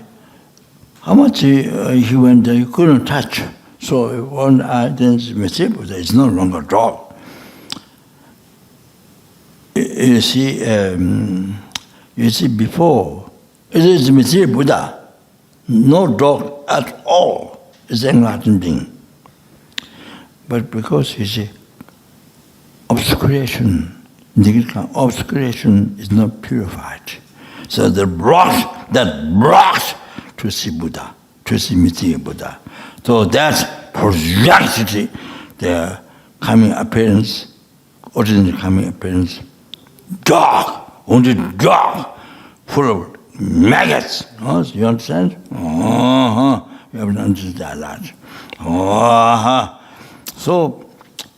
how much he went there, he couldn't touch. So one eye, then it's no longer dog. You see, before, it is Mr. Buddha, no dog at all is enlightened being. But because you see, obscuration is not purified. So that blocks to see Buddha, to see Mr. Buddha. So that's projected their coming appearance, ordinary coming appearance, dark, only dark, full of maggots. You understand? You haven't understood that. So,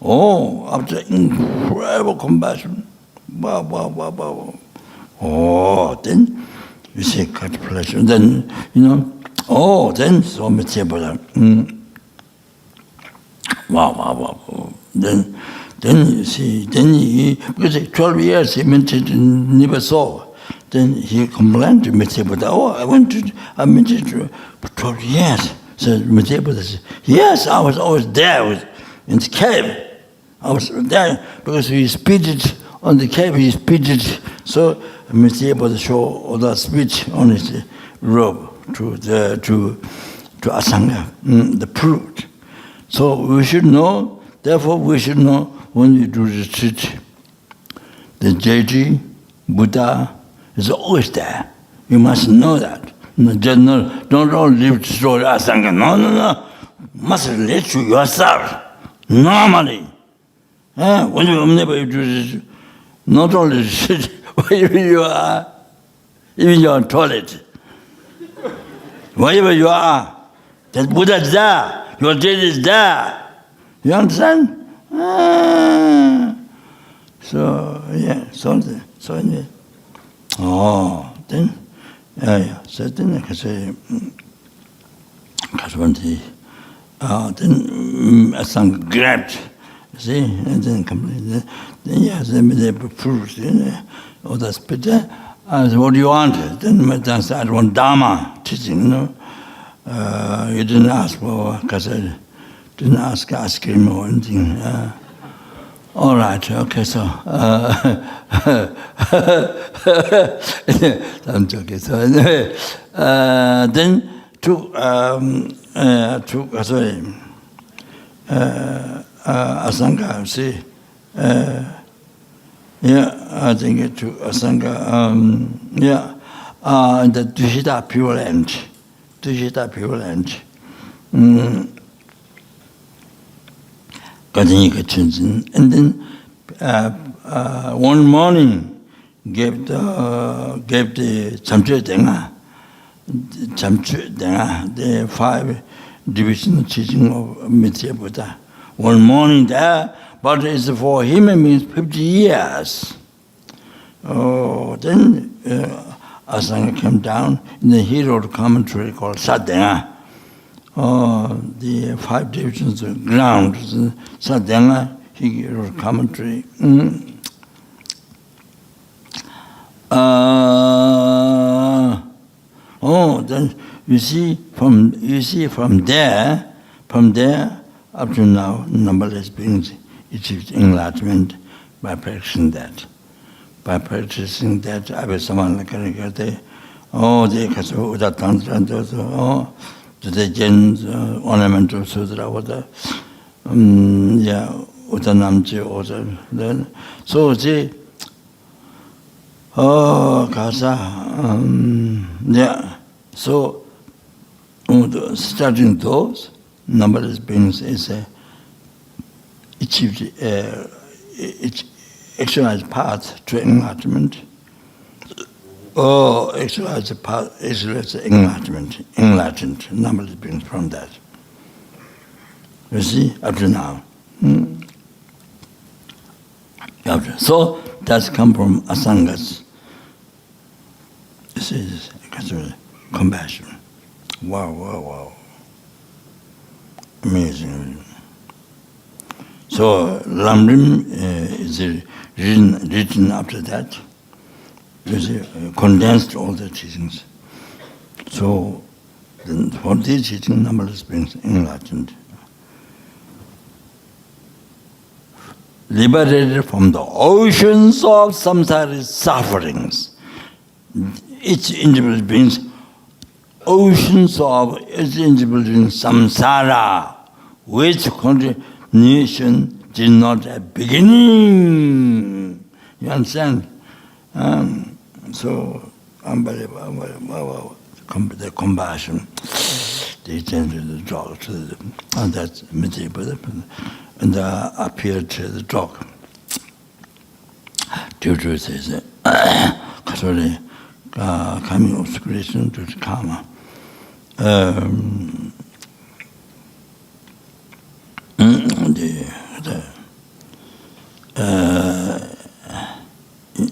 after incredible compassion, then you see cut flesh, and then then so much Buddha. Then you see, because 12 years he meditated, never saw. then he complained to Amitabha Buddha. Oh, I went to Amitabha Buddha. Yes. So Amitabha Buddha said, yes, I was always there in the cave. I was there because he spitted on the cave. He spitted. So Amitabha Buddha showed all that spit on his robe to Asanga, the fruit. So we should know. Therefore, we should know when you do retreat, the deity, Buddha, is always there. You must know that. Don't all live to story Asanga. No. Must relate to yourself. Normally. Whenever you do this, not only sit wherever you are, even your toilet. Wherever you are, that Buddha is there. Your deity is there. You understand? So then, so then I can say, then Asanga grabbed, see, and then completely, then yes, they proved, all that spit. I said, what do you want? Then I said, I want Dharma teaching, you didn't ask for, because I didn't ask ice cream or anything. All right, okay, so I'm joking. So anyway, then took Asanga, see, I think it took Asanga, in the Dushita Pure Land. And then one morning gave the Chamchu Denga, the 5 divisional teaching of Amitabha Buddha. One morning there, but it's for him it means 50 years. Then Asanga came down in the hero commentary called Sadhana. The 5 divisions of ground, Sadhana, he wrote commentary. Then you see from there up to now, numberless beings achieved enlightenment by practicing that. By practicing that, I was someone like they the Jain's ornamental sutra, Utanamchi, then so see, so starting those numberless beings is achieved actualized path to enlightenment. Actualized enlightened, numberless beings from that. You see, up to now. So that's come from Asangas. This is compassion. Wow. Amazing. So Lamrim is written after that. You see, condensed all the teachings. So for these teachings, numberless beings enlightened. Liberated from the oceans of samsara sufferings. Each individual beings, oceans of each individual beings, samsara, which continuation did not have beginning. You understand? So unbelievable, the compassion. They tend to the dog, and that's Amitabha, and appeared to the dog. Due to this, coming obscuration to the karma.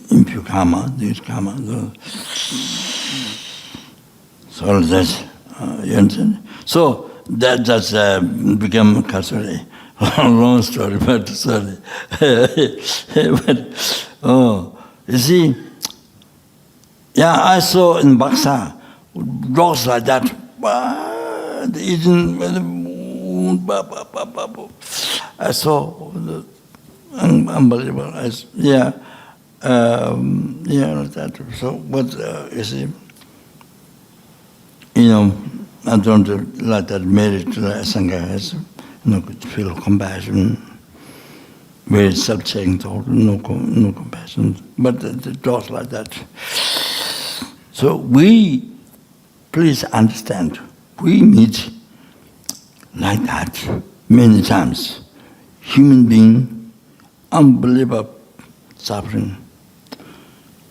Impure karma, this karma. So that's, you understand? So that just become casually long story, but sorry. But, you see, Yeah, I saw in Baksa dogs like that. I saw unbelievable. Yeah, that. So, but you see, I don't like that married Sangha has feel compassion. Very self-saying thought, no compassion. But the thoughts like that. So please understand, we meet like that many times. Human being, unbelievable suffering,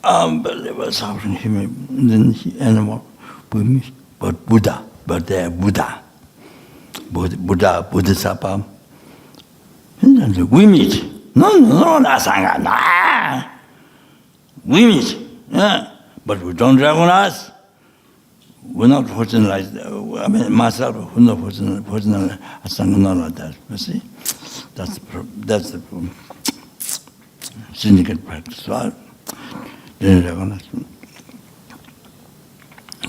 human, then animal, we meet. But Buddha, they are Buddha, bodhisattva. We meet. No, that's Sangha. Nah. We meet. Yeah. But we don't recognize. We're not fortunate like that. I mean, myself, we're not fortunate Sangha, not like that. You see? That's the syndicate practice. So I didn't recognize.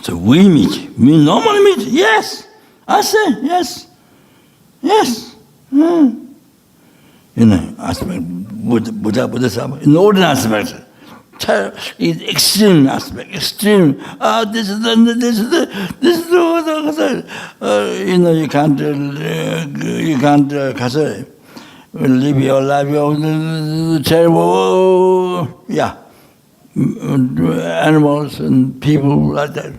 So we meet. We normally meet. Yes. I say yes. Yes. Aspect, Buddha, Bodhisattva, in ordinary aspect, extreme aspect, extreme. This is the, you can't, live your life, terrible, yeah, animals and people like that.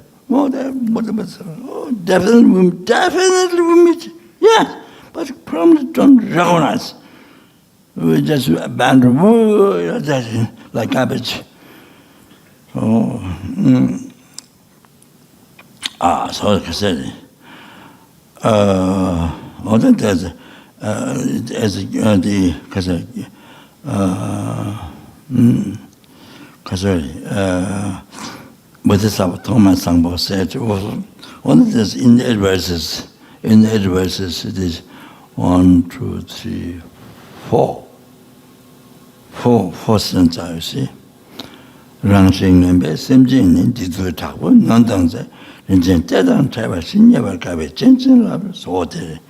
Definitely we meet, yeah, but probably don't recognize. We just abandon, like garbage. So, so like I said, there's Bodhisattva Thomas Sangpo said, one of these in the verses, it is 1, 2, 3, 4 sentences, you see. Rangshing Nembe, Semjin, Dizu Tabu, Nandangze, Rinjen Tedan, Taiba, Sinyabar Kabe, Chenchen Lab, so the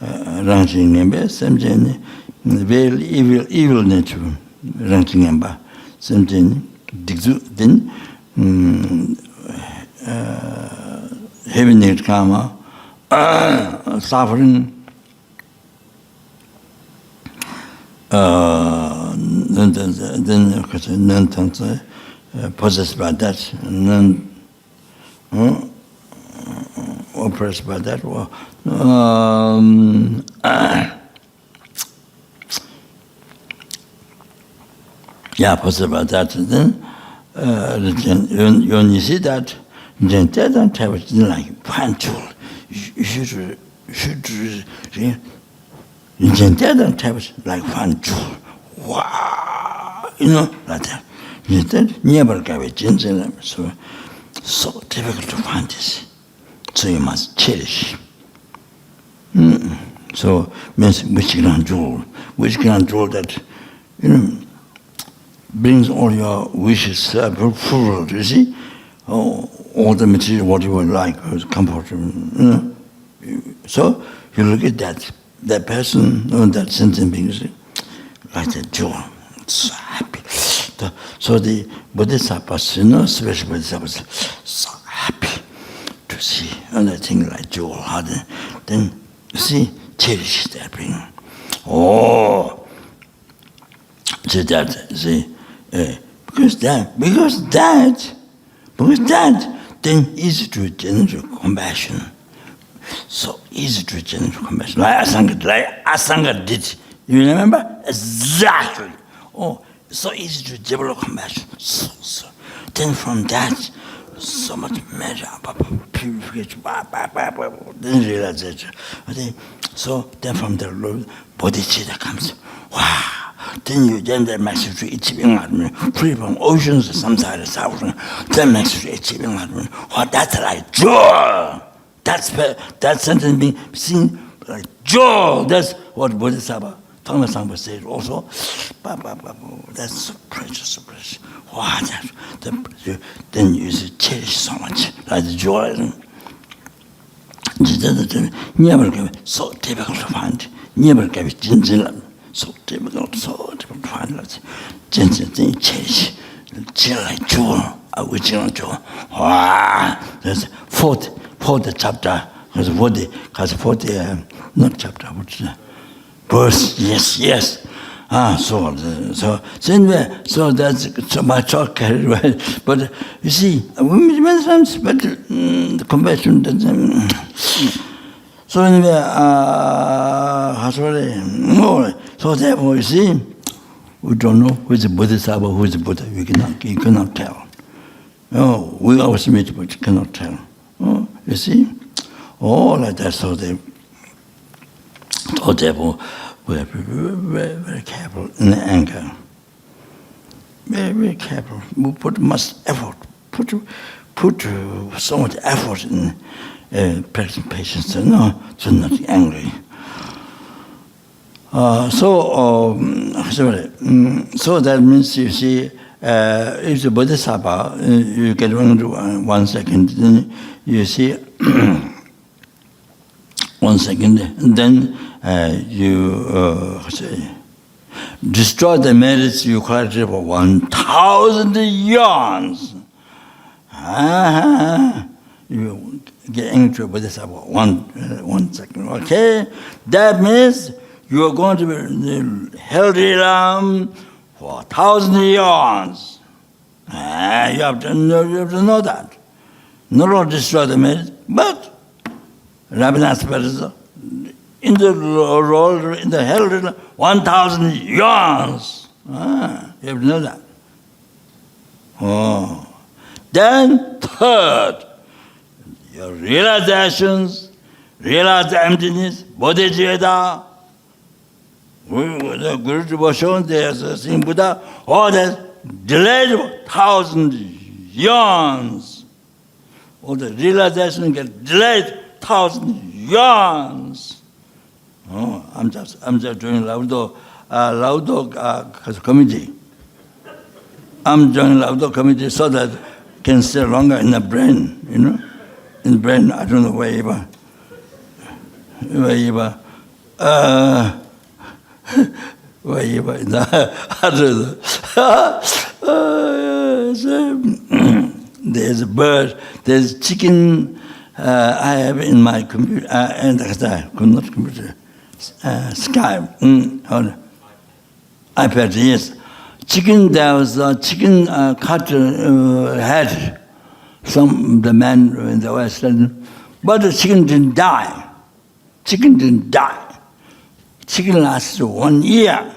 Rangshing Nembe, Semjin, very evil nature, Rangshing Nemba, Semjin, Dizu, then heaven karma, suffering. Then possessed by that, none oppressed by that. Yeah, possessed by that. Then when you see that, then they don't have it like fine tool. You should don't have it like fun tool. Wow, like that. Never gave it so difficult to find this. So you must cherish. So means which grand jewel that brings all your wishes fulfilled. You see, all the material what you would like, comfortable. So you look at that person, that sentient being, like that jewel, so happy. So the bodhisattvas, special bodhisattvas, so happy to see anything like jewel. Then you see, cherish that thing. Oh, so that, see, because that, then easy to generate compassion. So easy to generate compassion. Like Asanga did. You remember? Exactly. Oh, so easy to develop compassion. So. Then from that, so much measure, purification, then realization. So then from the Lord, bodhicitta comes. Wow. Then you the message to achieving free from oceans, samsara suffering. Then message to achieving enlightenment. Oh, that's like joy. That sentence being seen like joy. That's what bodhisattva Thomas Sangpa said also, that's so precious, so precious. Wow, then you cherish so much, like the joy. Never give it so difficult to find. Never give it so difficult to find. Then cherish. Like jewel, original jewel. Wow, there's fourth chapter. Because 40, not chapter, but verse. Yes. So anyway, so that's so my talk carried away. But you see, many times, but the compassion doesn't. So anyway, so therefore, you see, we don't know who is the bodhisattva, who is the Buddha. You cannot tell. We always meet, but you cannot tell. You see, all like that. So therefore, we have to be very, very careful in the anger. Very, very careful. We put much effort. Put so much effort in practicing patience to not be angry. So that means, you see, if the bodhisattva, you get 1 second, then you see 1 second, and then you destroy the merits you collected for 1,000 years. You get angry with this about 1 second. Okay, that means you are going to be held around for 1,000 years. You have to know that. Not only destroy the merits, but Rabinath Buddhism in the role in the hell 1,000 years. You have to know that. Then third, your realizations, realize the emptiness, bodhicitta. The Guru was shown there's a same Buddha. All that delayed 1,000 years. All the realization get delayed 1,000 years. I'm just doing Laudo committee. I'm joining Laudo committee so that can stay longer in the brain, you know. In the brain, I don't know wherever. There's a bird, there's chicken. I have in my computer, and not computer, Skype, iPad, yes. Chicken, there was a chicken cut head. The man in the West said, but the chicken didn't die. Chicken lasts 1 year.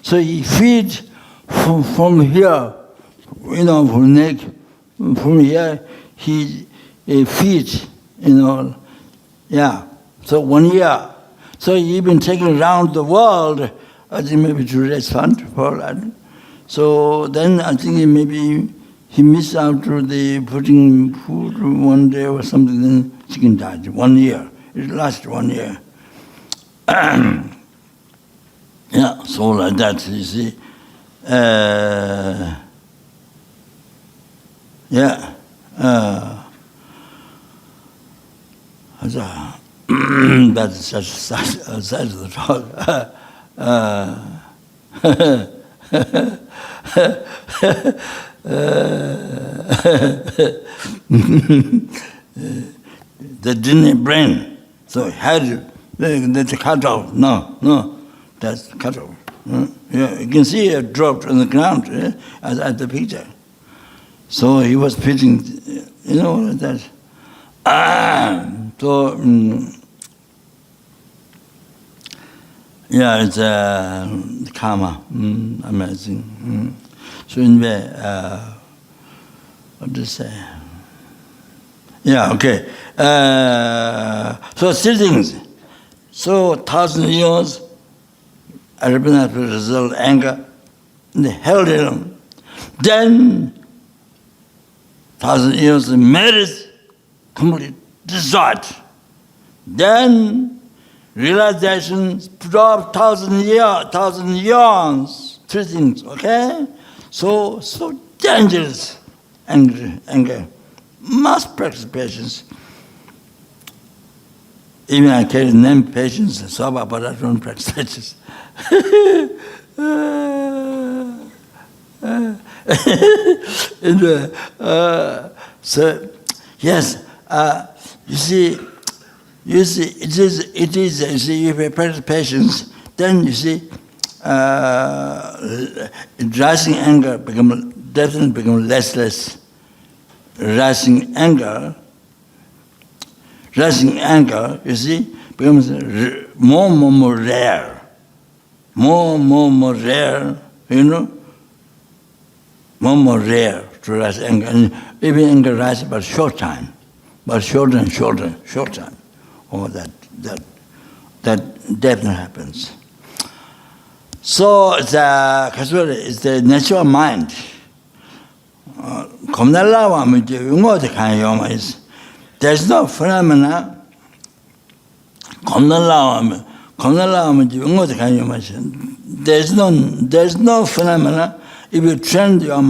So he feeds from here, you know, from neck, from here, he feeds, you know, yeah. So 1 year. So he's been taken around the world, I think maybe to raise fund for that. So then I think maybe he missed out to the putting food one day or something, then chicken died. 1 year. It lasted 1 year. Yeah, so like that, you see. That's such a side of the talk. They didn't brain, so had that's cut off. No, that's cut off. Yeah, you can see it dropped on the ground at the picture. So he was pitching, you know, like that. So yeah, it's karma, amazing. So anyway, what to say? Yeah, okay. So three things. So 1,000 years, Rabinath result anger, and they held it on. Then 1,000 years of merit, complete desert. Then realization, 12,000 years, three things, okay? So dangerous, anger. Must practice patience. Even I carry the name patience, but I don't practice patience. So, yes, you see, it is. You see, if you practice patience, then you see, rising anger definitely become less. Rising anger, you see, becomes more rare. More rare, you know. More rare to rise anger. And even anger rises but short time. But short time. Oh, that definitely happens. So it's the natural mind. There's no phenomena. There's no phenomena. If you train your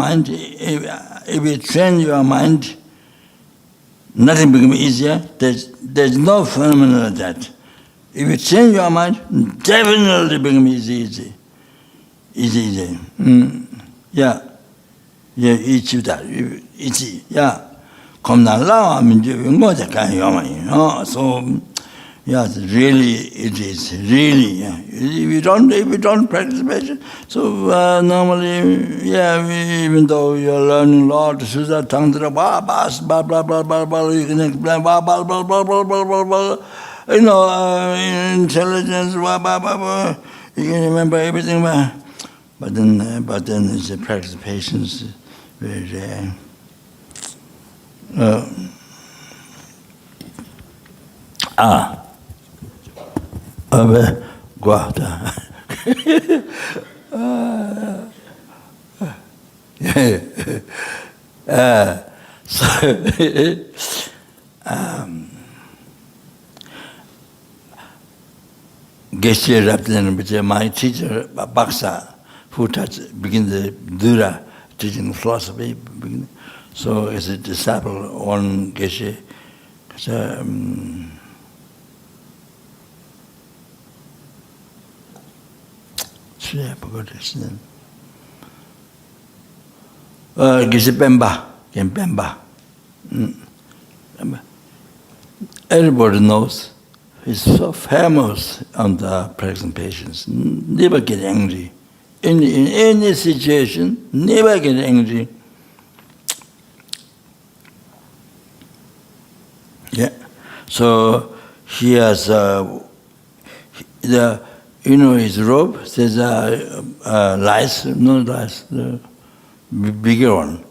mind, nothing becomes easier. There's no phenomenon like that. If you train your mind, definitely becomes easy. Yeah, each easy. Yeah, so. Yes, really, it is really. Yeah. If you don't practice patience, so normally, even though you're learning Lord, Sudha, Tantra, blah blah blah blah blah blah, you can explain blah blah blah blah blah blah blah blah, you know, intelligence, blah blah blah blah. You can remember everything, but then it's a practice of patience, very rare. Guarda. Geshe Raptan, my teacher, Baksa, who began the Dura teaching philosophy. So as a disciple on Geshe, I forgot his name. Geshe Pemba. Everybody knows. He's so famous on the present patience. Never get angry. In any situation, never get angry. Yeah. So he has his robe says lice, no lice, the bigger one.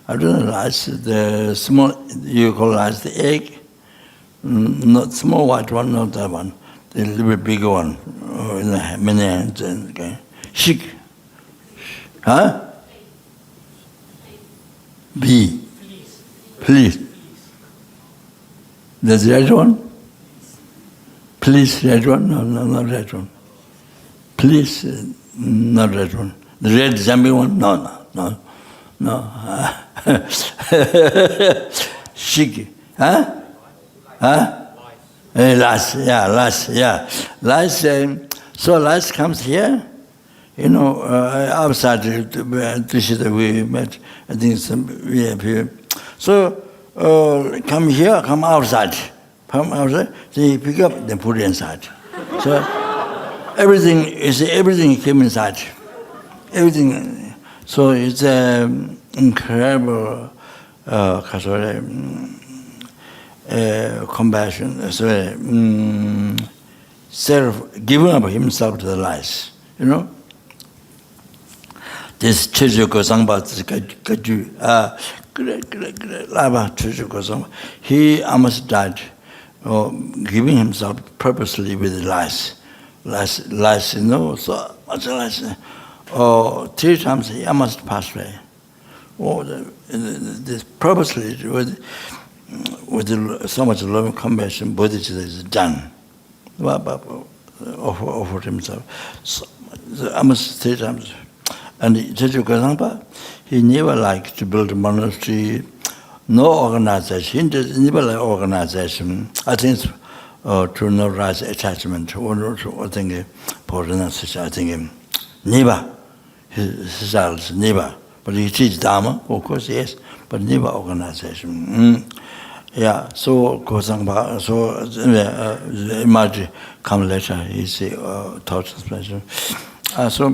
I don't know lice, the small, you call lice the egg, not small white one, not that one, the little bit bigger one, in the many hands. Okay. Shik. Huh? B. Please. That's the right one? Please, red one? No, not red one. Please, not red one. The red jumping one? No. Shiki. Huh? Lice, yeah. Lice, so lice comes here, outside the we met, I think we have here. So, come here, come outside. They pick up, then put it inside. So everything came inside. Everything. So it's incredible compassion. Giving up himself to the lies. This Chijuko Sangpa, he almost died. Giving himself purposely with lies, so much lies. 3 times he almost passed away. This purposely with so much love and compassion, bodhisattva is done. offered himself. So, almost 3 times. And Jeju Gazangpa, he never liked to build a monastery, no organization. He never like organization. I think to no rise attachment or think for I think never. His never. But he teaches Dharma, of course, yes, but never organization. Yeah, so Gozangpa, so it might come later, he say, thought special. So,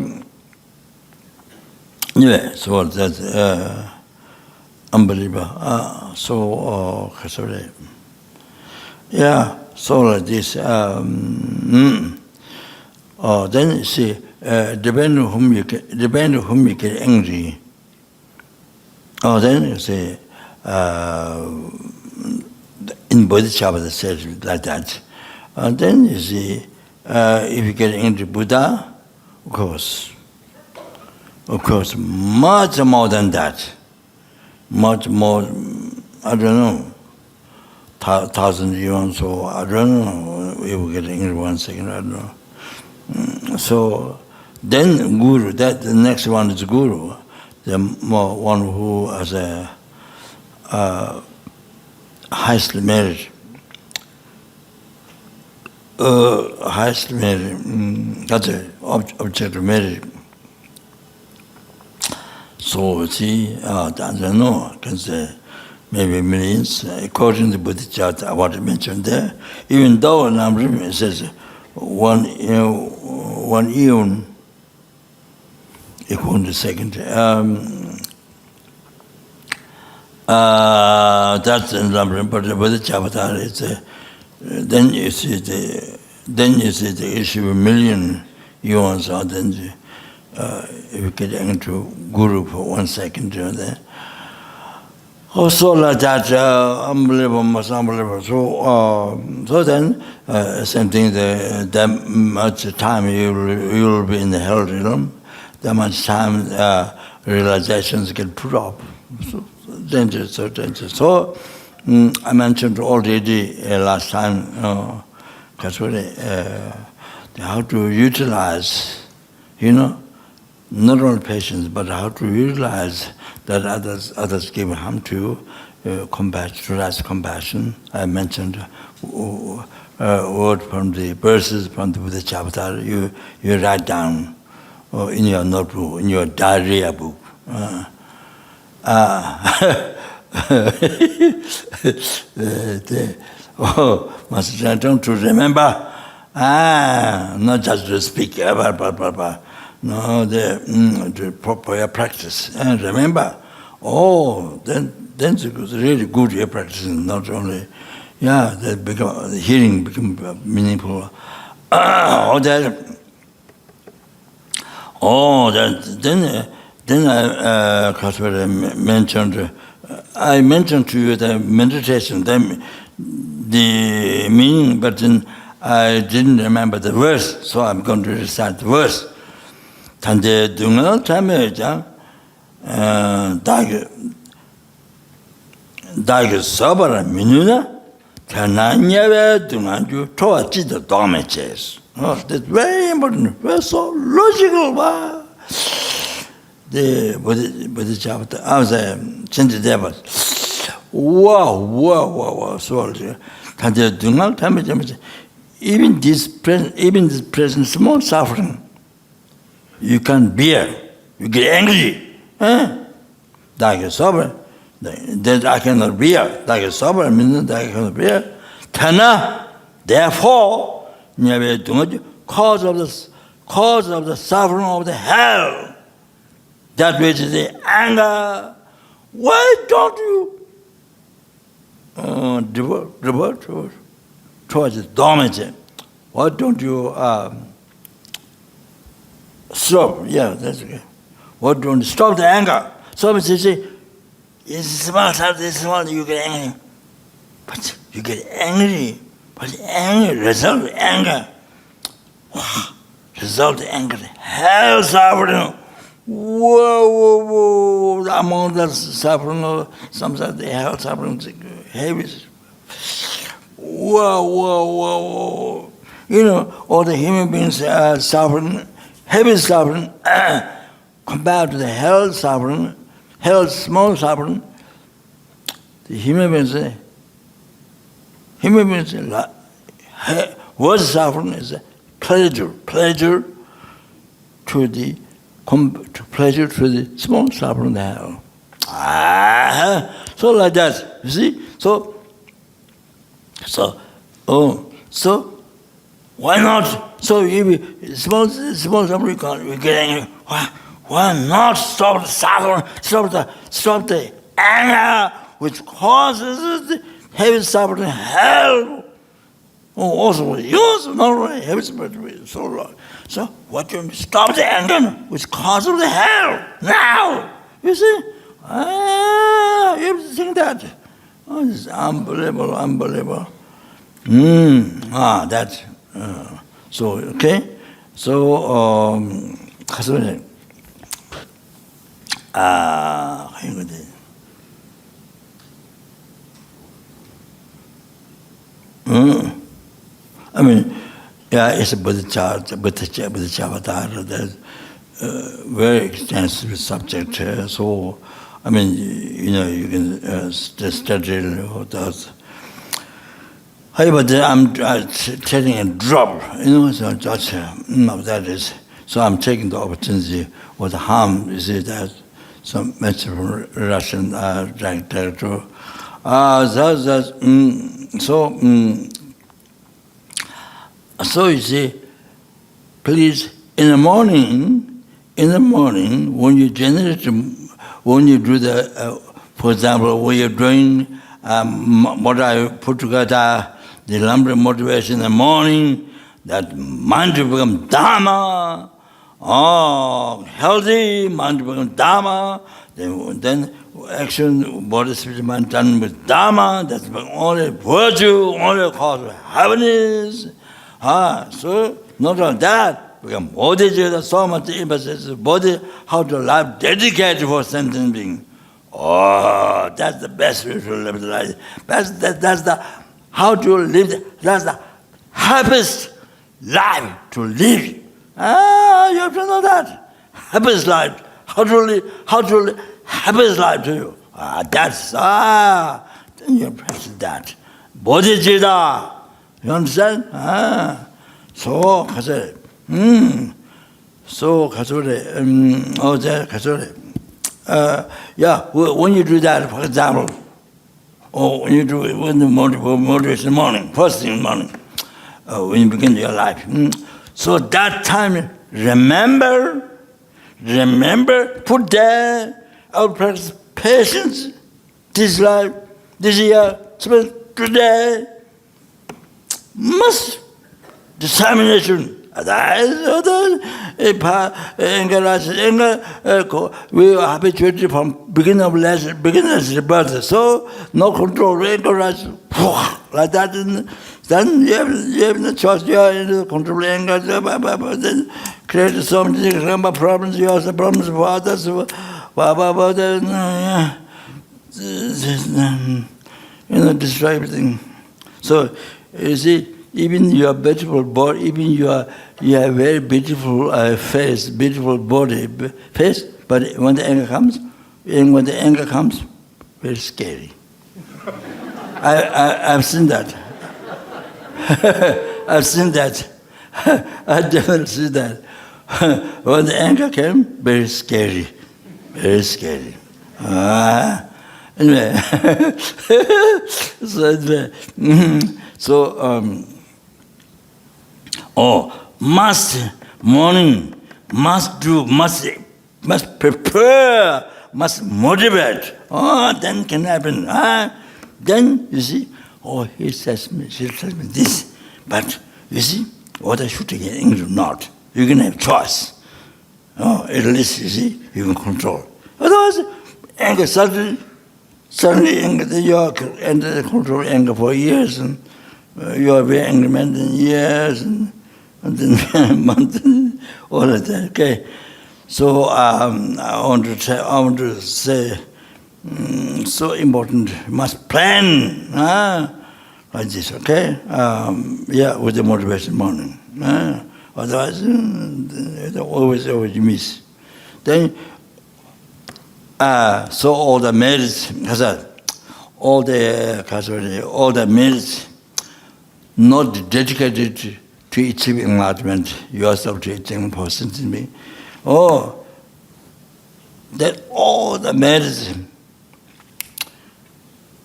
anyway, so that's unbelievable. So, yeah, so like this. Then you see, depending on whom you get angry. Then you say, in bodhisattva they said like that. Then you see, if you get angry Buddha, of course, much more than that, much more. I don't know, 1,000 years or I don't know. If we get angry 1 second, I don't know. So then Guru, that the next one is Guru, the one who has a highest merit, that's an object of merit. So see, I don't know, I can say maybe millions, according to Bodhisattva, what I mentioned there, even though Namrim says one eon equal to second. That's in Namrim, but the Bodhisattva is then you see the issue of 1,000,000 eons, or then if you get into Guru for 1 second there. Also like that, unbelievable, most unbelievable. So then, same thing. That much time you will be in the hell realm. That much time realizations get put up. So dangerous, so dangerous. So I mentioned already last time, how to utilize, not only patience, but how to utilize that others give harm to realize compassion. I mentioned word from the verses from the Buddha chapter. You write down in your notebook, in your diarrhea book. Master, don't you remember? Not just to speak. No, the proper practice. And remember, then it's really good you're practicing, not only, the hearing become meaningful. Then I mentioned to you the meditation, the meaning, but then I didn't remember the verse, so I'm going to recite the verse. Tante dunga tame jang dagi sabara minuna tana nyawe dunga ju toa chida dame ches. That's very important, very so logical. The Bodhisattva, I was a Chintadeva. Wow, so Tante dunga tame jang, even this present small suffering, you can't bear. You get angry. Dagi sober. That I cannot bear. Dagi sober means that I cannot bear. Tana, therefore, cause of the suffering of the hell, that which is the anger. Why don't you divert towards the dominance? Why don't you stop? Yeah, that's okay. What don't stop the anger? So you say, it's small, you get angry. But you get angry. But anger, result of anger. Result of anger. Hell suffering. Whoa. Among the suffering, sometimes the hell suffering is heavy. Whoa. all the human beings are suffering, heavy suffering, compared to the hell suffering, hell small suffering. The human beings, worst suffering is pleasure to the small suffering, the hell. So like that, you see. So why not? So if small suffering, we get angry. Why not stop the suffering? Stop the anger which causes the heavy suffering, hell. Also, yours not really heavy suffering, so long. So what do you stop the anger which causes the hell now? You see? You have to think that. Oh, this is unbelievable. That's so okay. So I mean, yeah, it's a bodhisattva. There's very extensive subject. So, I mean, you can study those. But I'm taking a drop, so just that is. So I'm taking the opportunity. What harm is it that some message from Russian director? So you see, please, in the morning, when you do the, for example, when you're doing what I put together, the lumbar motivation in the morning, that mind will become Dharma, healthy, mind will become Dharma, then action, body, spirit, mind done with Dharma, that's only virtue, only cause of happiness. So not only that, become bodhisattva, so much emphasis, body, how to live dedicated for sentient being. Oh, that's the best way to live the life. That's the how to live. That's the happiest life to live. You have to know that happiest life. How to live happiest life to you. Then you practice that. Bodhicitta. You understand? So 가서 when you do that, for example, or when you do it when the motivation in the morning, first thing in the morning, when you begin your life. So that time, remember, put there, I will practice patience, this life, this year, today, must determination. We are habituated from beginner's birth, so no control, encourage like that. Then you have no choice. You are in the control anger. Then create so many problems. You have the problems for others. Destroy everything. So you see. Even your beautiful body, even you have very beautiful face, beautiful body, face, but when the anger comes, very scary. I've seen that. I've seen that. I definitely see that. When the anger came, very scary. Anyway, must prepare, must motivate. Then can happen. Then you see, he tells me this. But you see, whether should get angry or not, you can have choice. At least you see, you can control. Otherwise, anger suddenly anger, you are under control anger for years, and you are very angry man in years, and then months, all of that. Okay, so I want to say, so important. Must plan. like this, okay? With the motivation morning. Otherwise, always you miss. Then, so all the merits, all the merits not dedicated to achieving enlightenment, yourself to achieving positivity. That all the merits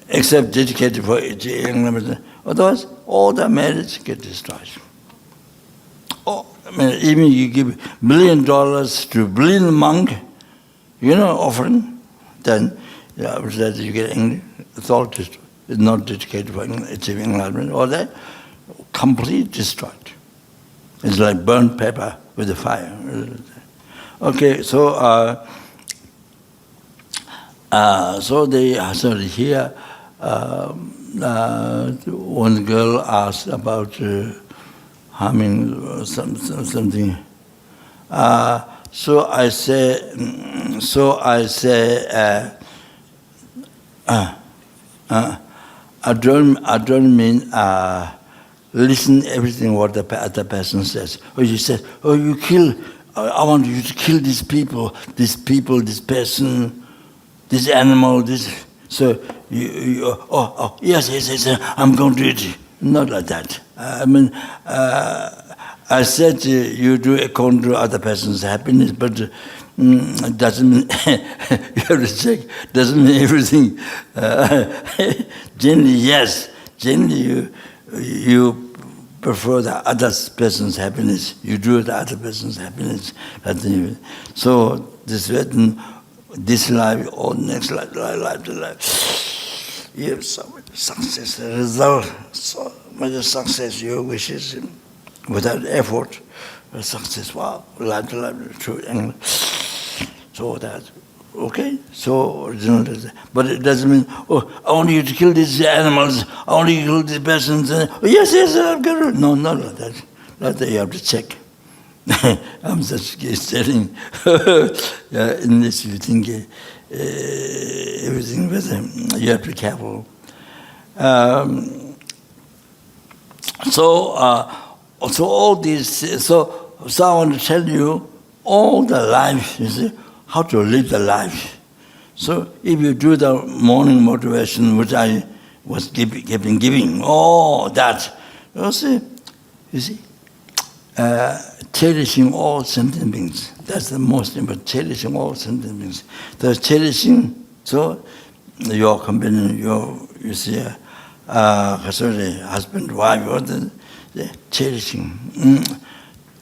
except dedicated for achieving enlightenment, otherwise all the merits get destroyed. Even you give $1 million to a billion monk, offering, then after that you get angry. It's all destroyed. It's not dedicated for achieving enlightenment. All that completely destroyed. It's like burnt paper with the fire. Okay, so here one girl asked about harming something. So I say, I don't mean listen everything what the other person says. Or you said, you kill. I want you to kill these people, this person, this animal, this. So yes, I'm going to do it. Not like that. I said you do according to other person's happiness, but doesn't mean you have to check. Doesn't mean everything. Generally, yes. Generally, you prefer the other person's happiness. You do the other person's happiness. So this life or next life. You have so much success, result, so much success your wishes without effort. Success, wow, life to life, true. So that, okay? So, but it doesn't mean, I want you to kill these animals, I want you to kill these persons. Yes, I'm going to. No, not like that. Like that you have to check. I'm just telling. Unless you think everything with them, you have to be careful. So all these, so I want to tell you all the life, you see, how to live the life. So if you do the morning motivation, which I was giving, all that, you see, cherishing all sentient beings. That's the most important, cherishing all sentient beings. The cherishing, so your companion, you see, husband, wife, or the cherishing,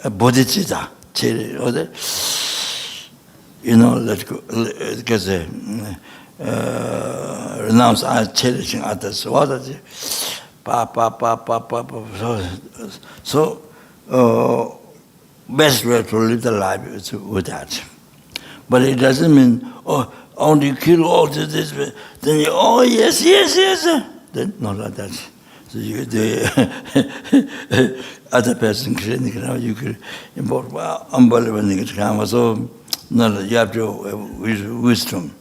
bodhisattva, let go, because renounce cherishing others. What is it? So best way to live the life is with that. But it doesn't mean, only kill all this, then yes. Then not like that. So the other person, you could import unbelievable. So no, you have to wisdom.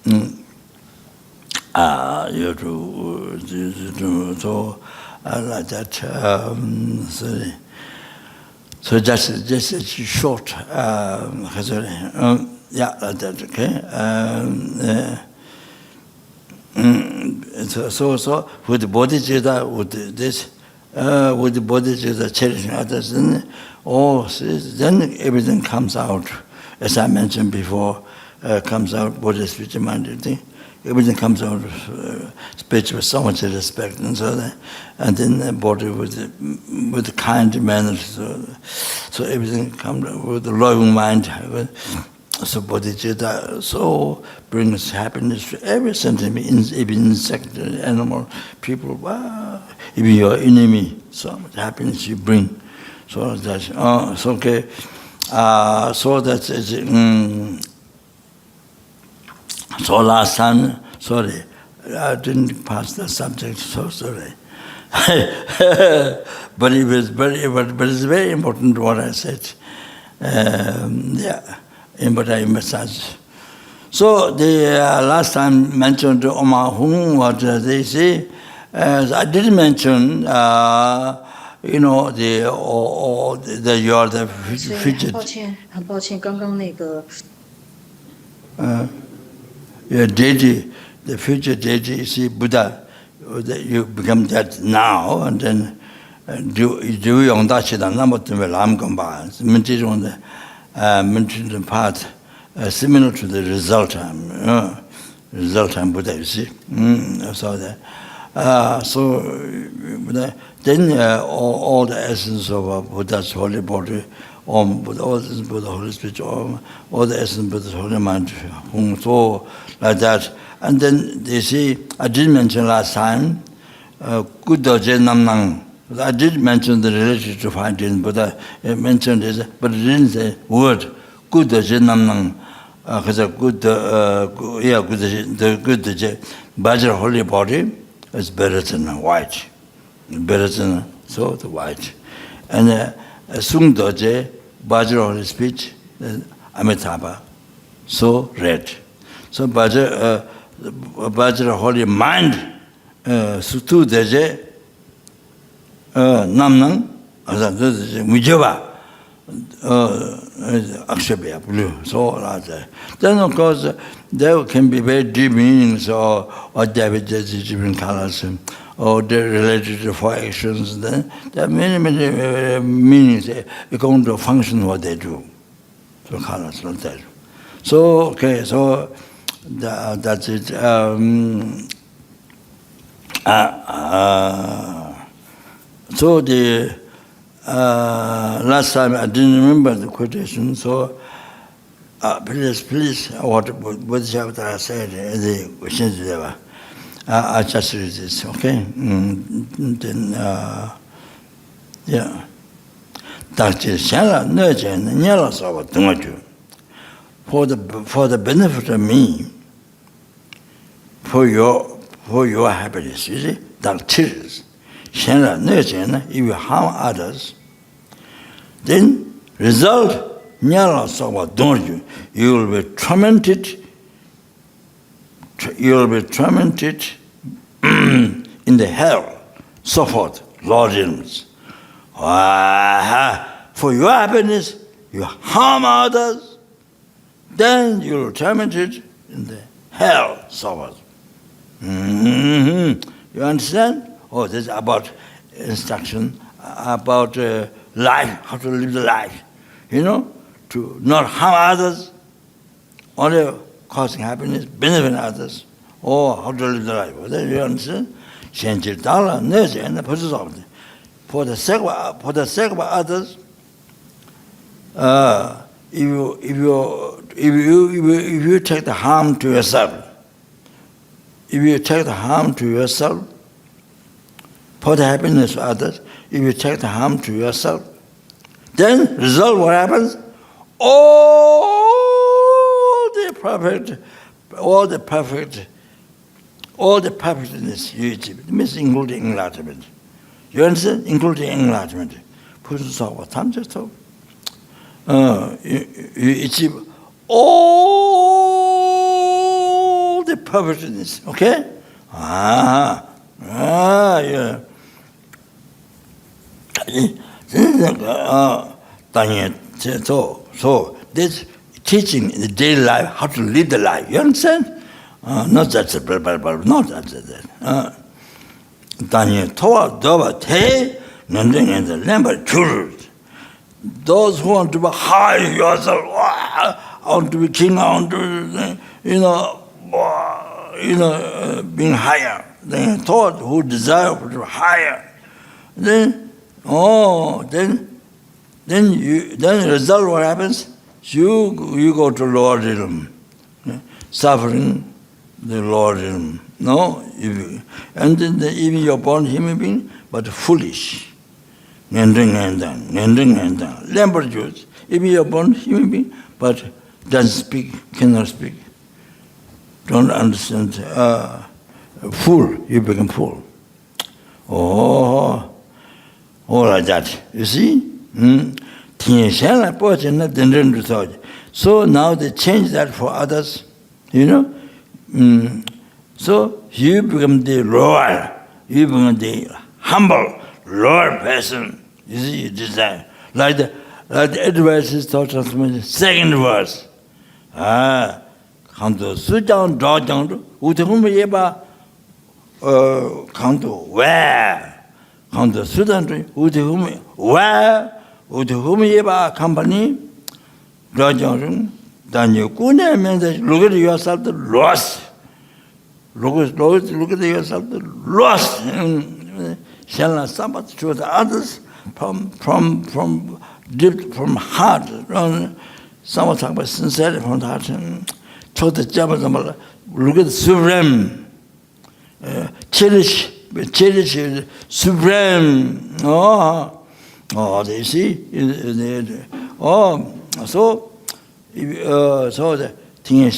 You have to so like that. So just a short. Yeah, like that. Okay. So with the bodhisattva, with the bodhisattva cherishing others, then everything comes out. As I mentioned before, comes out Buddhist spiritual minded thing. Everything comes out speech with so much respect and so that, and then body with the kind manner. So everything comes with the loving mind. So bodhicitta brings happiness to every sentiment, even insect, animal, people, even your enemy. So much happiness you bring. So that's okay. So that's so last time, sorry, I didn't pass the subject. So sorry. But it's very important what I said. But I emphasize. So the last time mentioned Oma Hung, what they say, As I did mention, you know, you are the 所以 fidget. 很抱歉，刚刚那个 Your deity, the future deity, you see, Buddha, you become that now, and then do用大气的那么多南公吧，我们这种的part similar to the result Buddha, you see. So that. Then all the essence of Buddha's holy body, all the essence of Buddha's holy speech, all the essence of Buddha's holy mind, so like that. And then you see, I did mention last time, Kudoje Namnang. I did mention the relationship to finding Buddha. I mentioned this, but I didn't say word Kudoje Namnang. Because the Vajra holy body is better than white, better than the white. And Sung Doje, Vajra holy speech, Amitabha, so red. So Vajra holy mind, Sutu Deje, Namnang, Mujava. Akshabya, blue, so like that. Then of course there can be very deep meanings or different colors or they're related to four actions. Then there are many meanings according to function what they do. So colors like that. So okay, so that's it. So the last time I didn't remember the quotation, so please, what bodhisattva said, the questions there. I just read this, okay? Then, yeah. For the benefit of me, for your happiness, you see, that tears. If you harm others, then result, you will be tormented. You will be tormented in the hell, so forth, Lord realms. For your happiness, you harm others, then you will be tormented in the hell, so forth. You understand? Oh, this is about instruction, about life, how to live the life. You know, to not harm others, only causing happiness, benefiting others. Oh, how to live the life. Then you understand? For the sake of others, if you take the harm to yourself, for the happiness of others, if you take the harm to yourself, then result what happens? All the perfectness you achieve. It means including enlightenment. You understand? Including enlightenment. You achieve all the perfectness. Okay? Yeah. So this teaching in the daily life how to live the life. You understand? Not that, not that. Those who want to be high yourself, I want to be king, I want to be, being higher. Then thought who desire to be higher. Then result what happens? You go to lower realm, suffering the lower realm. No, and then even you're born human being, but foolish. Lamber Jews, even you're born human being, but doesn't speak, cannot speak, don't understand. Fool, you become fool. Oh, like that. You see? So now they change that for others, you know. So you become the royal. you become the humble, lower person. You see, you desire. Like the advice is taught us in the second verse. Kanto sujang dojang utehum yeba kanto where kanto sujang utehum where utehum yeba company dojang then you couldn't look at yourself the loss. Look at yourself the loss. Shall not suffer to the others from deep from heart. Someone talk about sincerity from the heart. Look at the supreme. Cherish supreme. Oh, they see. So the thing is,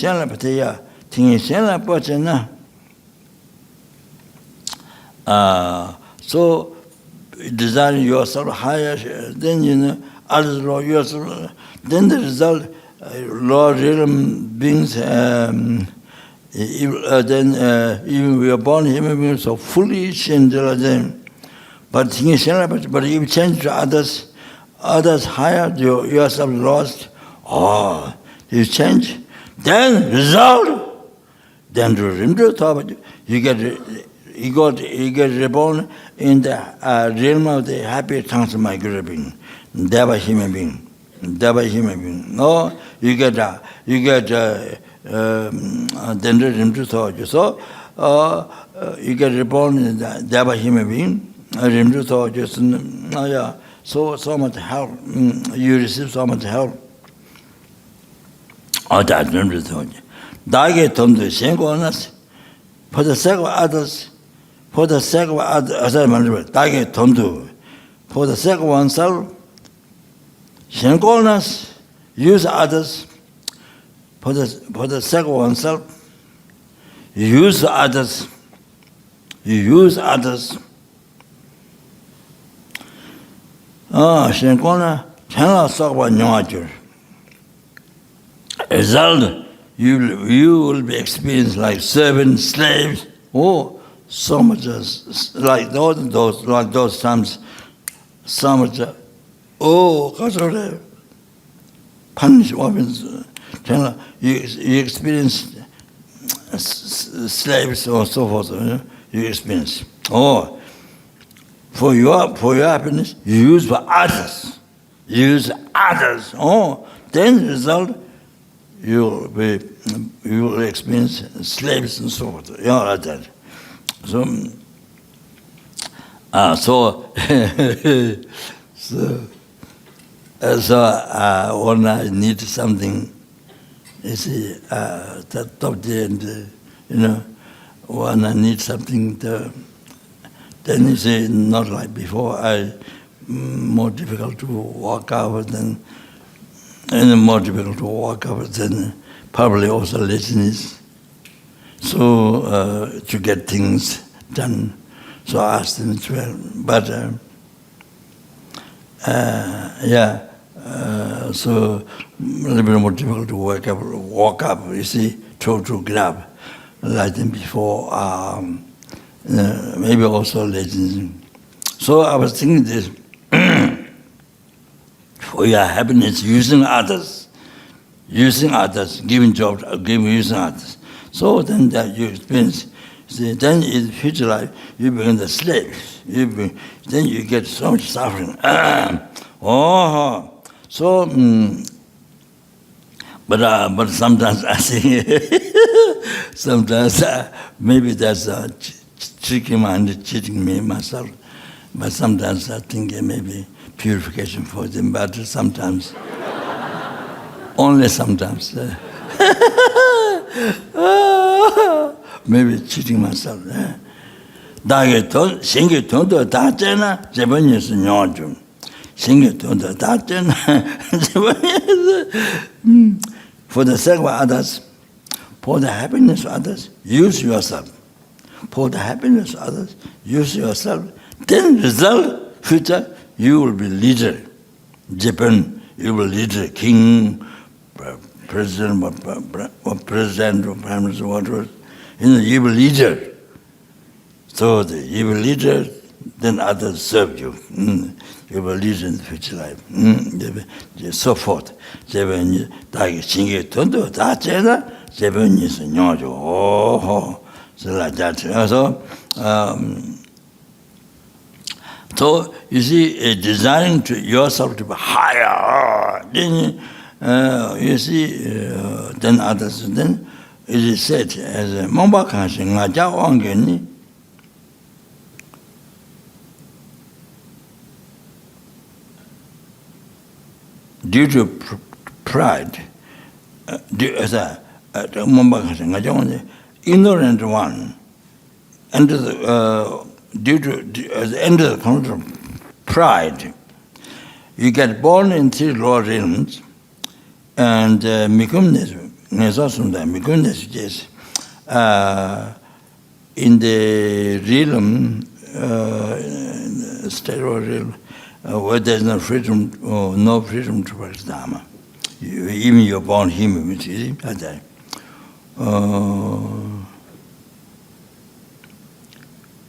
so desiring yourself higher, then others love yourself. Then the result, Lord realm beings. Then even we are born human beings so foolish and diligent. But but if you change to others higher, yourself lost. Oh, you change, then result, then you get reborn in the realm of the happy transmigrant being, Deva human being. No, you get so you get reborn in the Deva human being, so much help, you receive so much help. That for the sake of others, for the sake of others, for the sake of oneself, use others, for the sake of oneself, use others, result, you will be experienced like servants, slaves. Oh, so much like those times. So much. Punish weapons. You experience slaves or so forth. You experience. Oh, for your happiness, you use for others. Oh, then result. You will experience slaves and so forth. Like that. So when I need something, you see, that top there, and when I need something, then you see, not like before. More difficult to walk out than. And more difficult to walk up than probably also laziness. So to get things done, so I asked them as well. But so a little bit more difficult to walk up. You see, to get up, like than before. Maybe also laziness. So I was thinking this. For your happiness, using others, giving jobs, using others. So then that you experience, see, then in future life, you become the slave. Then you get so much suffering. But sometimes I think, sometimes maybe that's tricking mind, cheating me, myself. But sometimes I think maybe purification for them, but sometimes, only sometimes. Maybe cheating myself. For the sake of others, for the happiness of others, use yourself. For the happiness of others, use yourself. Then result, future, you will be leader. Japan, you will leader, king, president, or prime minister, whatever. You will leader. So you will leader, then others serve you. You will lead in the future life. So forth. So you see, desiring to yourself to be higher, then you see, then others, then it is said as a Mamba Kanshi Ngaja Wangeni. Due to pride, ignorant one, and due to the count of pride, you get born in three lower realms, and mikumnes is in the realm, stereo realm, where there's no freedom to practice Dharma. Even you're born human, which is like that.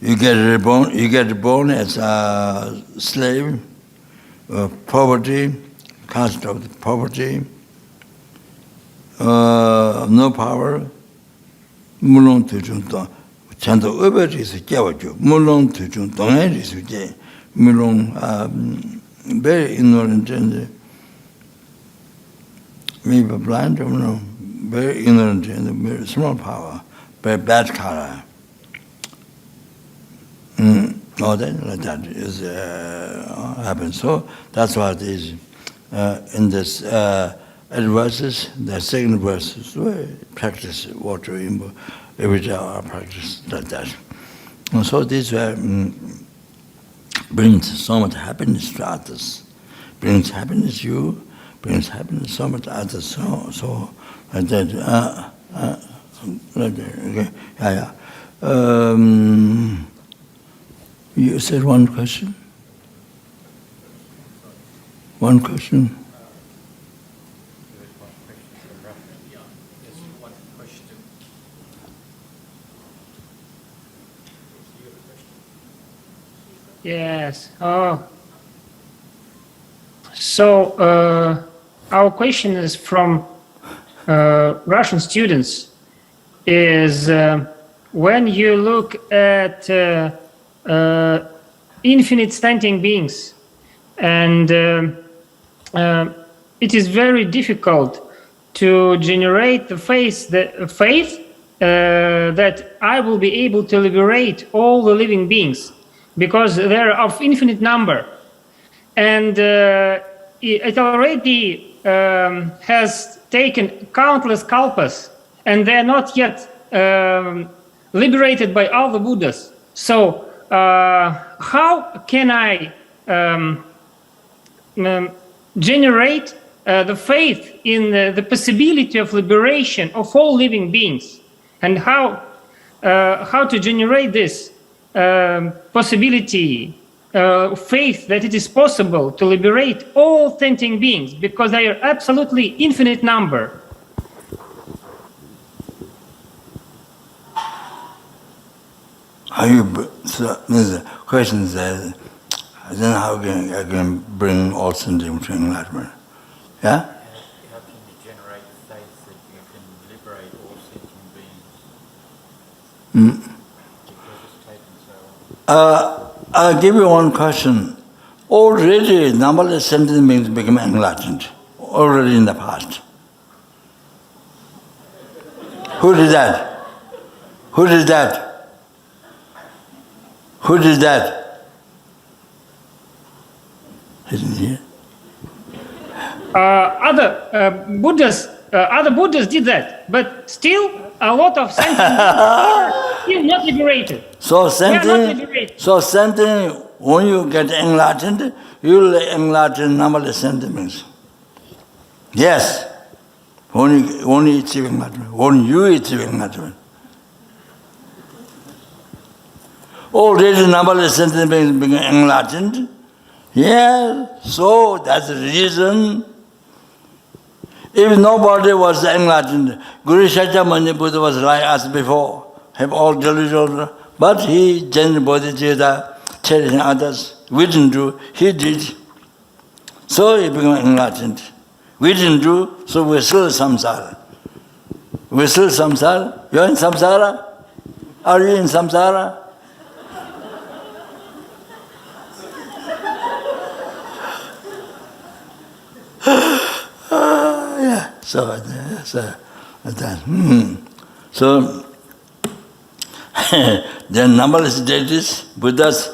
You get reborn as a slave, poverty, caste of poverty, no power, mulong tu chung tong, chanto uber is a jawaju, mulong tu chung tong is a mulong, very ignorant and maybe blind, I don't know, very ignorant and very small power, very bad color. All that like that is happens. So that's what is in this verses. The second verse is practice water every day. I practice like that. And so this brings so much happiness to others. Brings happiness to you. Brings happiness so much to others. So like that. Like that. Okay. Yeah. You said one question? One question? Yes. So our question is from Russian students. Is when you look at infinite sentient beings, and it is very difficult to generate the faith that I will be able to liberate all the living beings, because they are of infinite number, and it already has taken countless kalpas, and they are not yet liberated by all the Buddhas. So how can I generate the faith in the possibility of liberation of all living beings, and how to generate this possibility, faith that it is possible to liberate all sentient beings, because they are absolutely infinite number? The question is then how I can bring all sentient to enlightenment? Yeah? How can you generate faith that you can liberate all sentient beings? Because it's taken so long. I'll give you one question. Already numberless sentient beings become enlightened, already in the past. Who did that? Who did that? Who did that? Isn't here? Other Buddhas did that, but still a lot of sentient are still not liberated. So liberated. When you get enlightened, you will enlighten numberless sentient beings. Yes. When you achieve enlightenment. When you achieve enlightenment. Already numberless sentient beings become enlightened. Yeah, so that's the reason. If nobody was enlightened, Guru Shakyamuni Buddha was like us before, have all delusional But he, General Bodhicitta, cherishing others, we didn't do, he did. So he became enlightened. We didn't do, so we're still samsara. We're still samsara. You're in samsara? Are you in samsara? Yeah. So that. So there are numberless deities, Buddhas,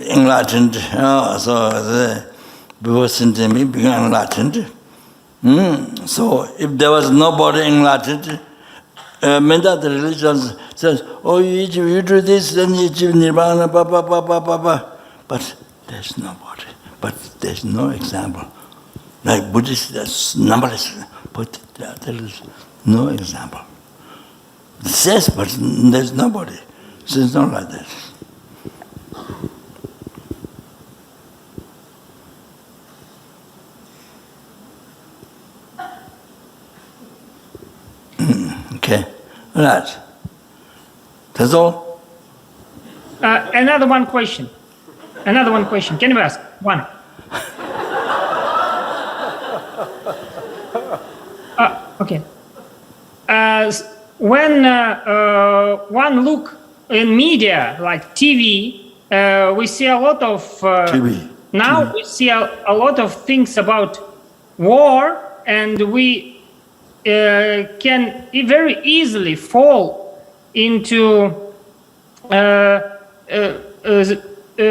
enlightened. So before Sintami became enlightened. So if there was nobody enlightened, many other religions says, oh, you do this, then you achieve nirvana, But there's nobody. But there's no example. Like Buddhists, there's numberless, but there is no example. It says, but there's nobody. So it's not like that. Okay, all right. That's all? Another one question. Can you ask? One. Okay. When one look in media like TV, we see a lot of TV. Now we see a lot of things about war, and we can very easily fall into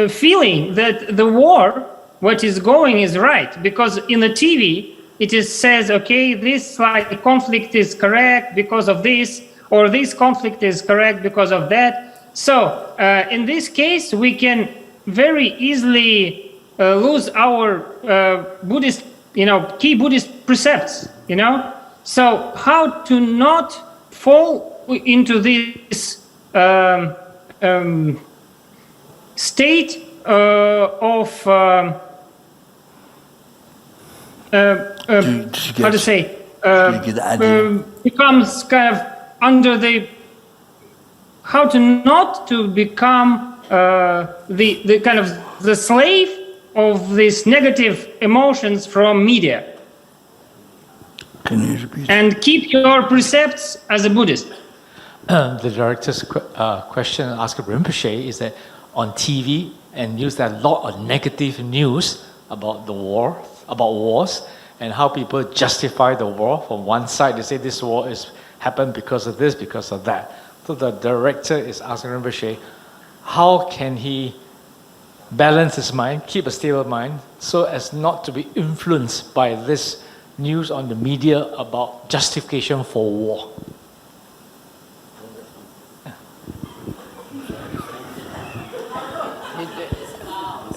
feeling that the war, what is going, is right, because in the TV it is says, okay, this like conflict is correct because of this, or this conflict is correct because of that. So in this case, we can very easily lose our Buddhist, key Buddhist precepts, So how to not fall into this state of how to say becomes kind of under the, how to not to become the kind of the slave of these negative emotions from media. Can you repeat? And keep your precepts as a Buddhist. The director's question asked Rinpoche is that on TV and news, there are a lot of negative news about the war, about wars, and how people justify the war. From one side, they say this war is happened because of this, because of that. So the director is asking Rinpoche, how can he balance his mind, keep a stable mind, so as not to be influenced by this news on the media about justification for war?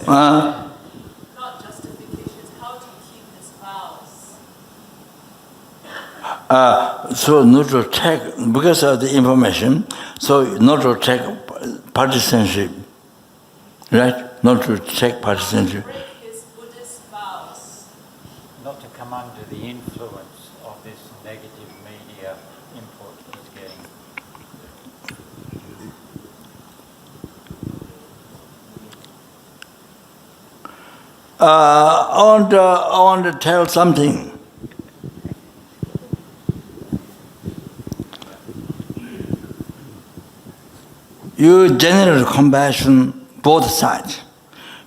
Not justifications, how to keep his vows. So not to take, because of the information, so not to take partisanship, right? Not to take partisanship. Break his Buddhist vows. Not to come under the influence of this negative media input he's getting. I want to tell something. You generate compassion both sides,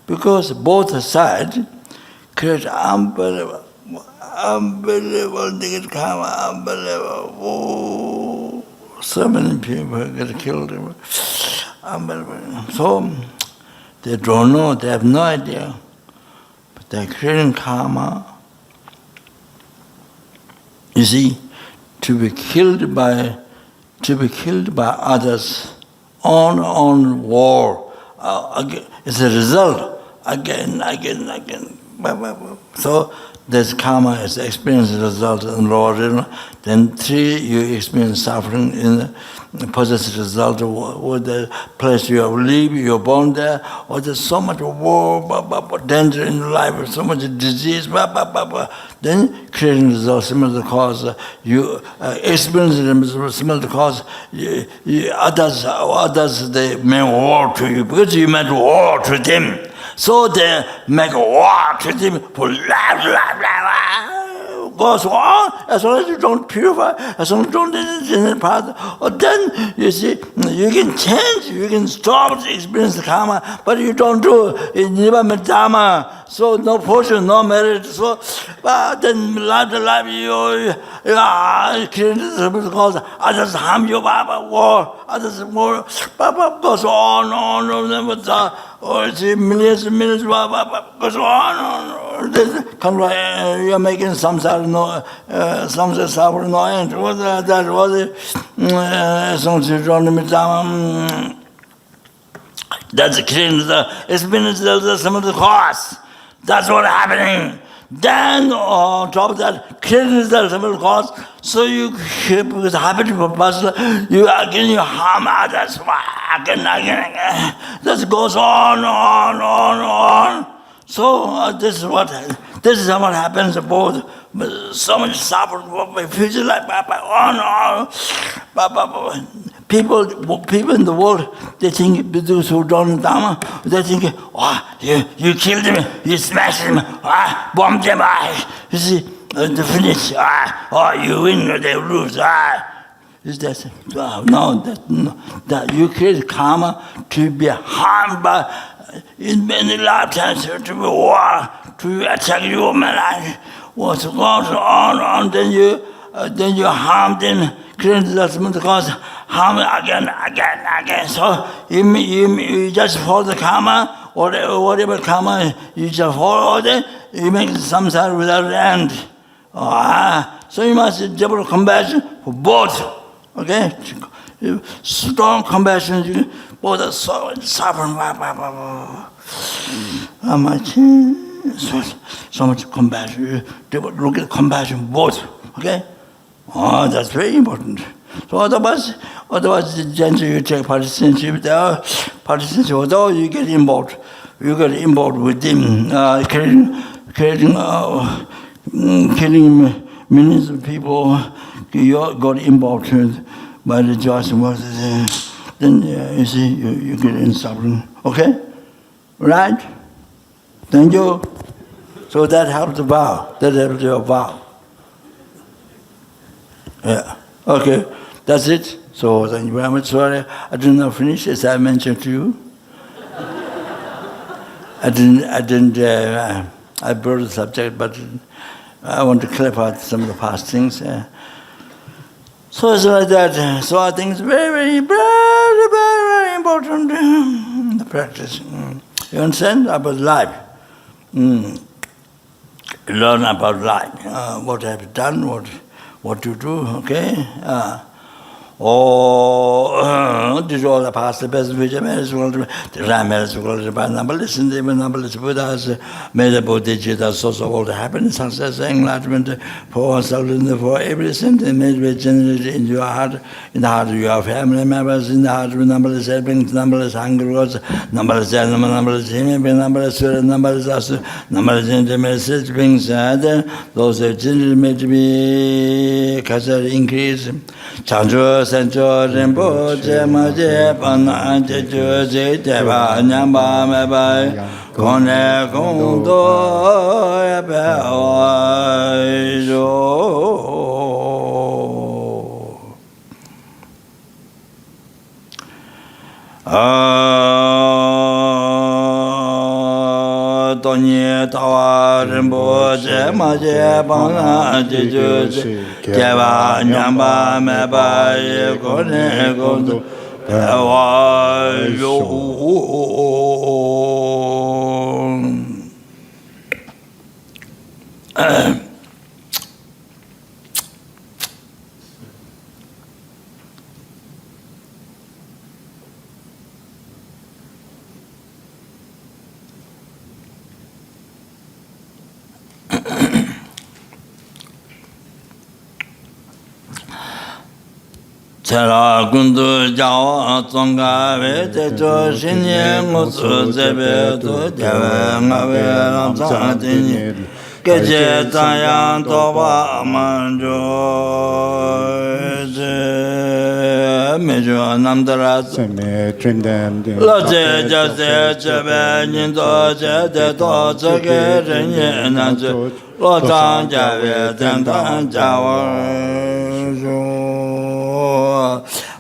because both sides create unbelievable negative karma, unbelievable. Oh, so many people get killed. Unbelievable. So they don't know, they have no idea. But they're creating karma. You see, to be killed by others on war, it's a result again, So this karma is experience result in lower realm. Then 3, you experience suffering in the possessive result with the place you have lived, you're born there, or there's so much war, danger in life, so much disease, then creating result similar to cause. You experience similar to cause. Others they make war to you because you made war to them. So they make war to them for life, goes on as long as you don't purify, as long as you don't in the path. Or then you see you can change, you can stop the experience the karma, but you don't do it never dharma. So no fortune, no merit. So then life you cause others harm you, war, others more, goes on, or see millions and millions, goes on. You are making samsara samsara suffering no end. That was it. That's the experience of some of the cause. That's what happening. Then on top of that, creating the some of the cause. So you because habit of puzzle, you harm others again. That goes on. So this is what happens both. So much suffering, future life, on. People in the world, they think those who don't Dharma, they think, you killed him, you smashed him, bombed him, you see, the finish, you win, they lose, is that no, that you create karma to be harmed by in many lifetimes, to be war, to attack your life. What goes on, then you harm them, create the cause, harm again. So you just follow the karma, whatever karma you just follow, you make samsara without end. So you must develop compassion for both. Okay? Strong compassion, both are suffering. So much compassion. Look at compassion both. Okay? That's very important. So otherwise the gender you take partisanship, although you get involved with them, killing millions of people, you got involved by the judgment, then you see you get in suffering. Okay? Right? Thank you. So that helps the vow. That helps your vow. Yeah. Okay. That's it. So thank you very much. Sorry, I did not finish as I mentioned to you. I brought the subject, but I want to clarify some of the past things. So it's like that. So I think it's very, very, very important, the practice. You understand? About life. Learn about life. What have you done, what to do, okay? This is all the past, the best, which the Ramas, the numberless, and the numberless Buddhas, may the Bodhisattva source of all the happiness, success, enlightenment for oneself and for every sentence, may be generated in your heart, in the heart of your family members, in the heart of numberless helpings, numberless hunger words, numberless animal, numberless human, numberless spirit, numberless asu, numberless intimate beings, those that generated may be kasar increase. Chanjo Sancho Rinpoche Maje Pana Jeju Jeva Nyamba Mebai Kone Kondo Ebe Oijo Donye Tawa Rinpoche Maje Pana Jeju Jeva Nyamba Mebai Kone Kondo Oijo Tsara kundu jawa tsonga ve te cho shinye ngutsu zebe tu dewe nga ve lam tsang tinyi keche tsayang toba manjo mejo namdara Seme trindam de lo che ja se chebe ninto che te to che ke renye nan che lo tsang ja ve ten tang jawa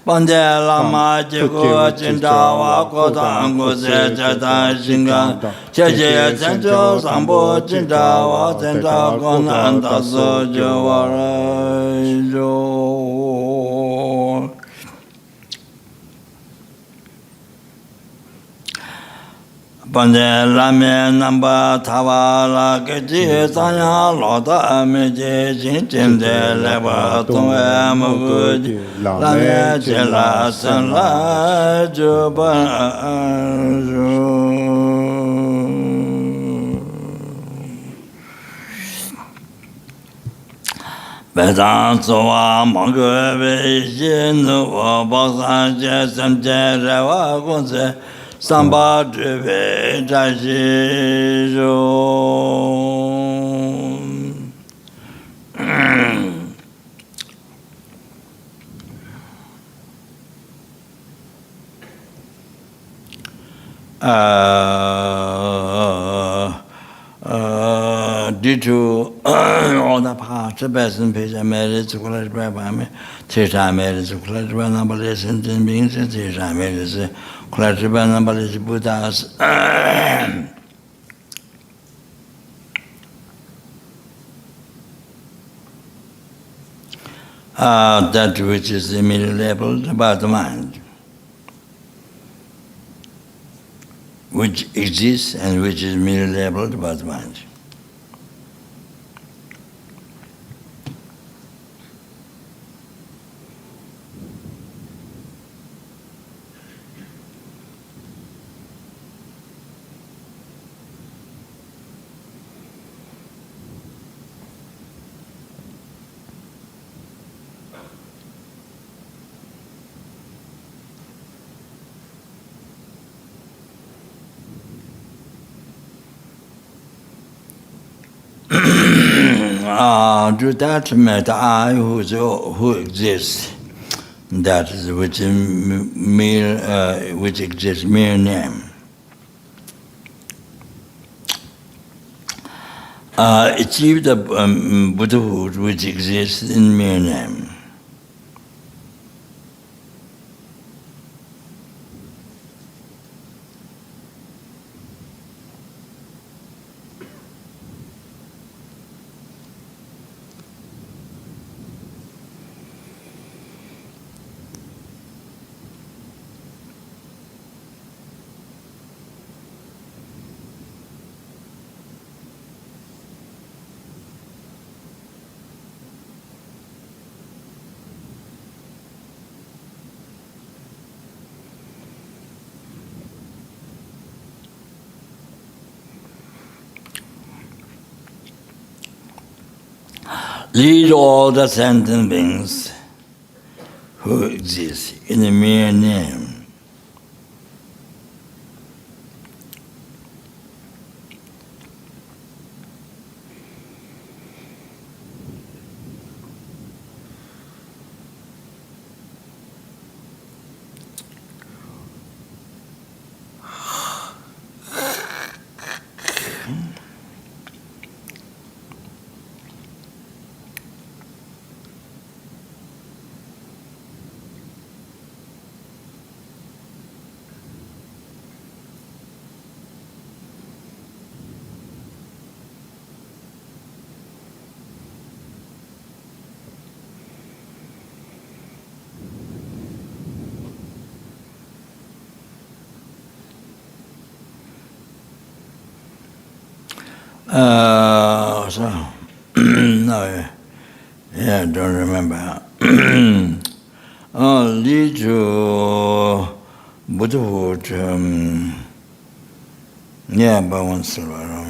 Bande Lama Jigo Jindawa Kodang Gose Jatan Shingan Cheche Senjo Sambo Jindawa Senta Konanda Sojo Warajo Bande Lame Namba Tavala Keji Sanya Loda Meje Jinjinde Leba Tongwe Muguji Lame Jela Sanla Juba Bedan Sowa Mongwe Beijin Nuwa Baksan Je Semje Rewa Gonse Samba Drive Jajijo due to all the parts, the best and page I made it to college by me, teach I made it to college by number lessons and beings, and teach I made it to college by number is Buddhas. That which is immediately labeled about the mind, which exists and which is merely labeled about the mind. To that matter, I who exists, that is which exists mere name. Achieve the Buddhahood which exists in mere name. Lead all the sentient beings who exist in a mere name. No, yeah, don't remember. Lead to Buddhahood, but once in a while.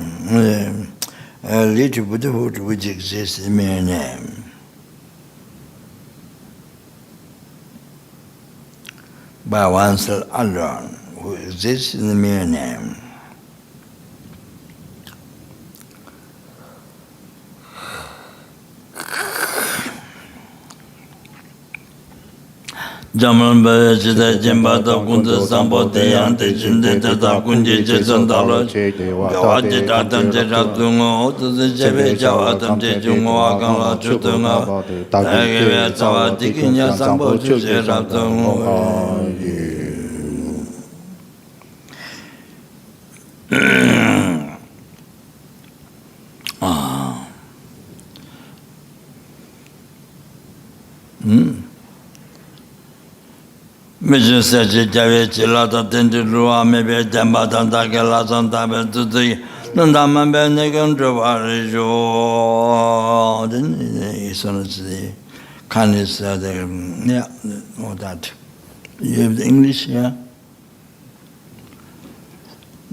Lead to Buddhahood which exists in mere name. by oneself alone, who exists in the mere name. Jaman Baya Chida Jimba Da Kunda Sambo Deyang De Jinde Tata Kunji Chesan Dala Gawa Je Tatam Je Ratungo Otu De Chebe Jawa Tam Je Jungo Akang La Chutunga Dage Tsawa Dikinya Sambo Chuse Ratungo Mission Sachi Javi Chilata Tendi Rua Maybe Jamba Tanta Kela Santa Tuti Nandaman Benegan Travarisho. Then it's on the kindness, yeah, all that. You have the English, yeah?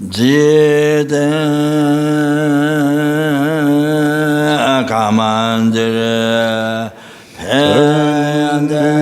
Jide Kamandere Pende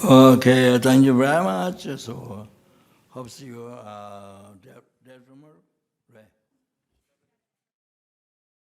Okay, thank you very much. So, hope see you tomorrow.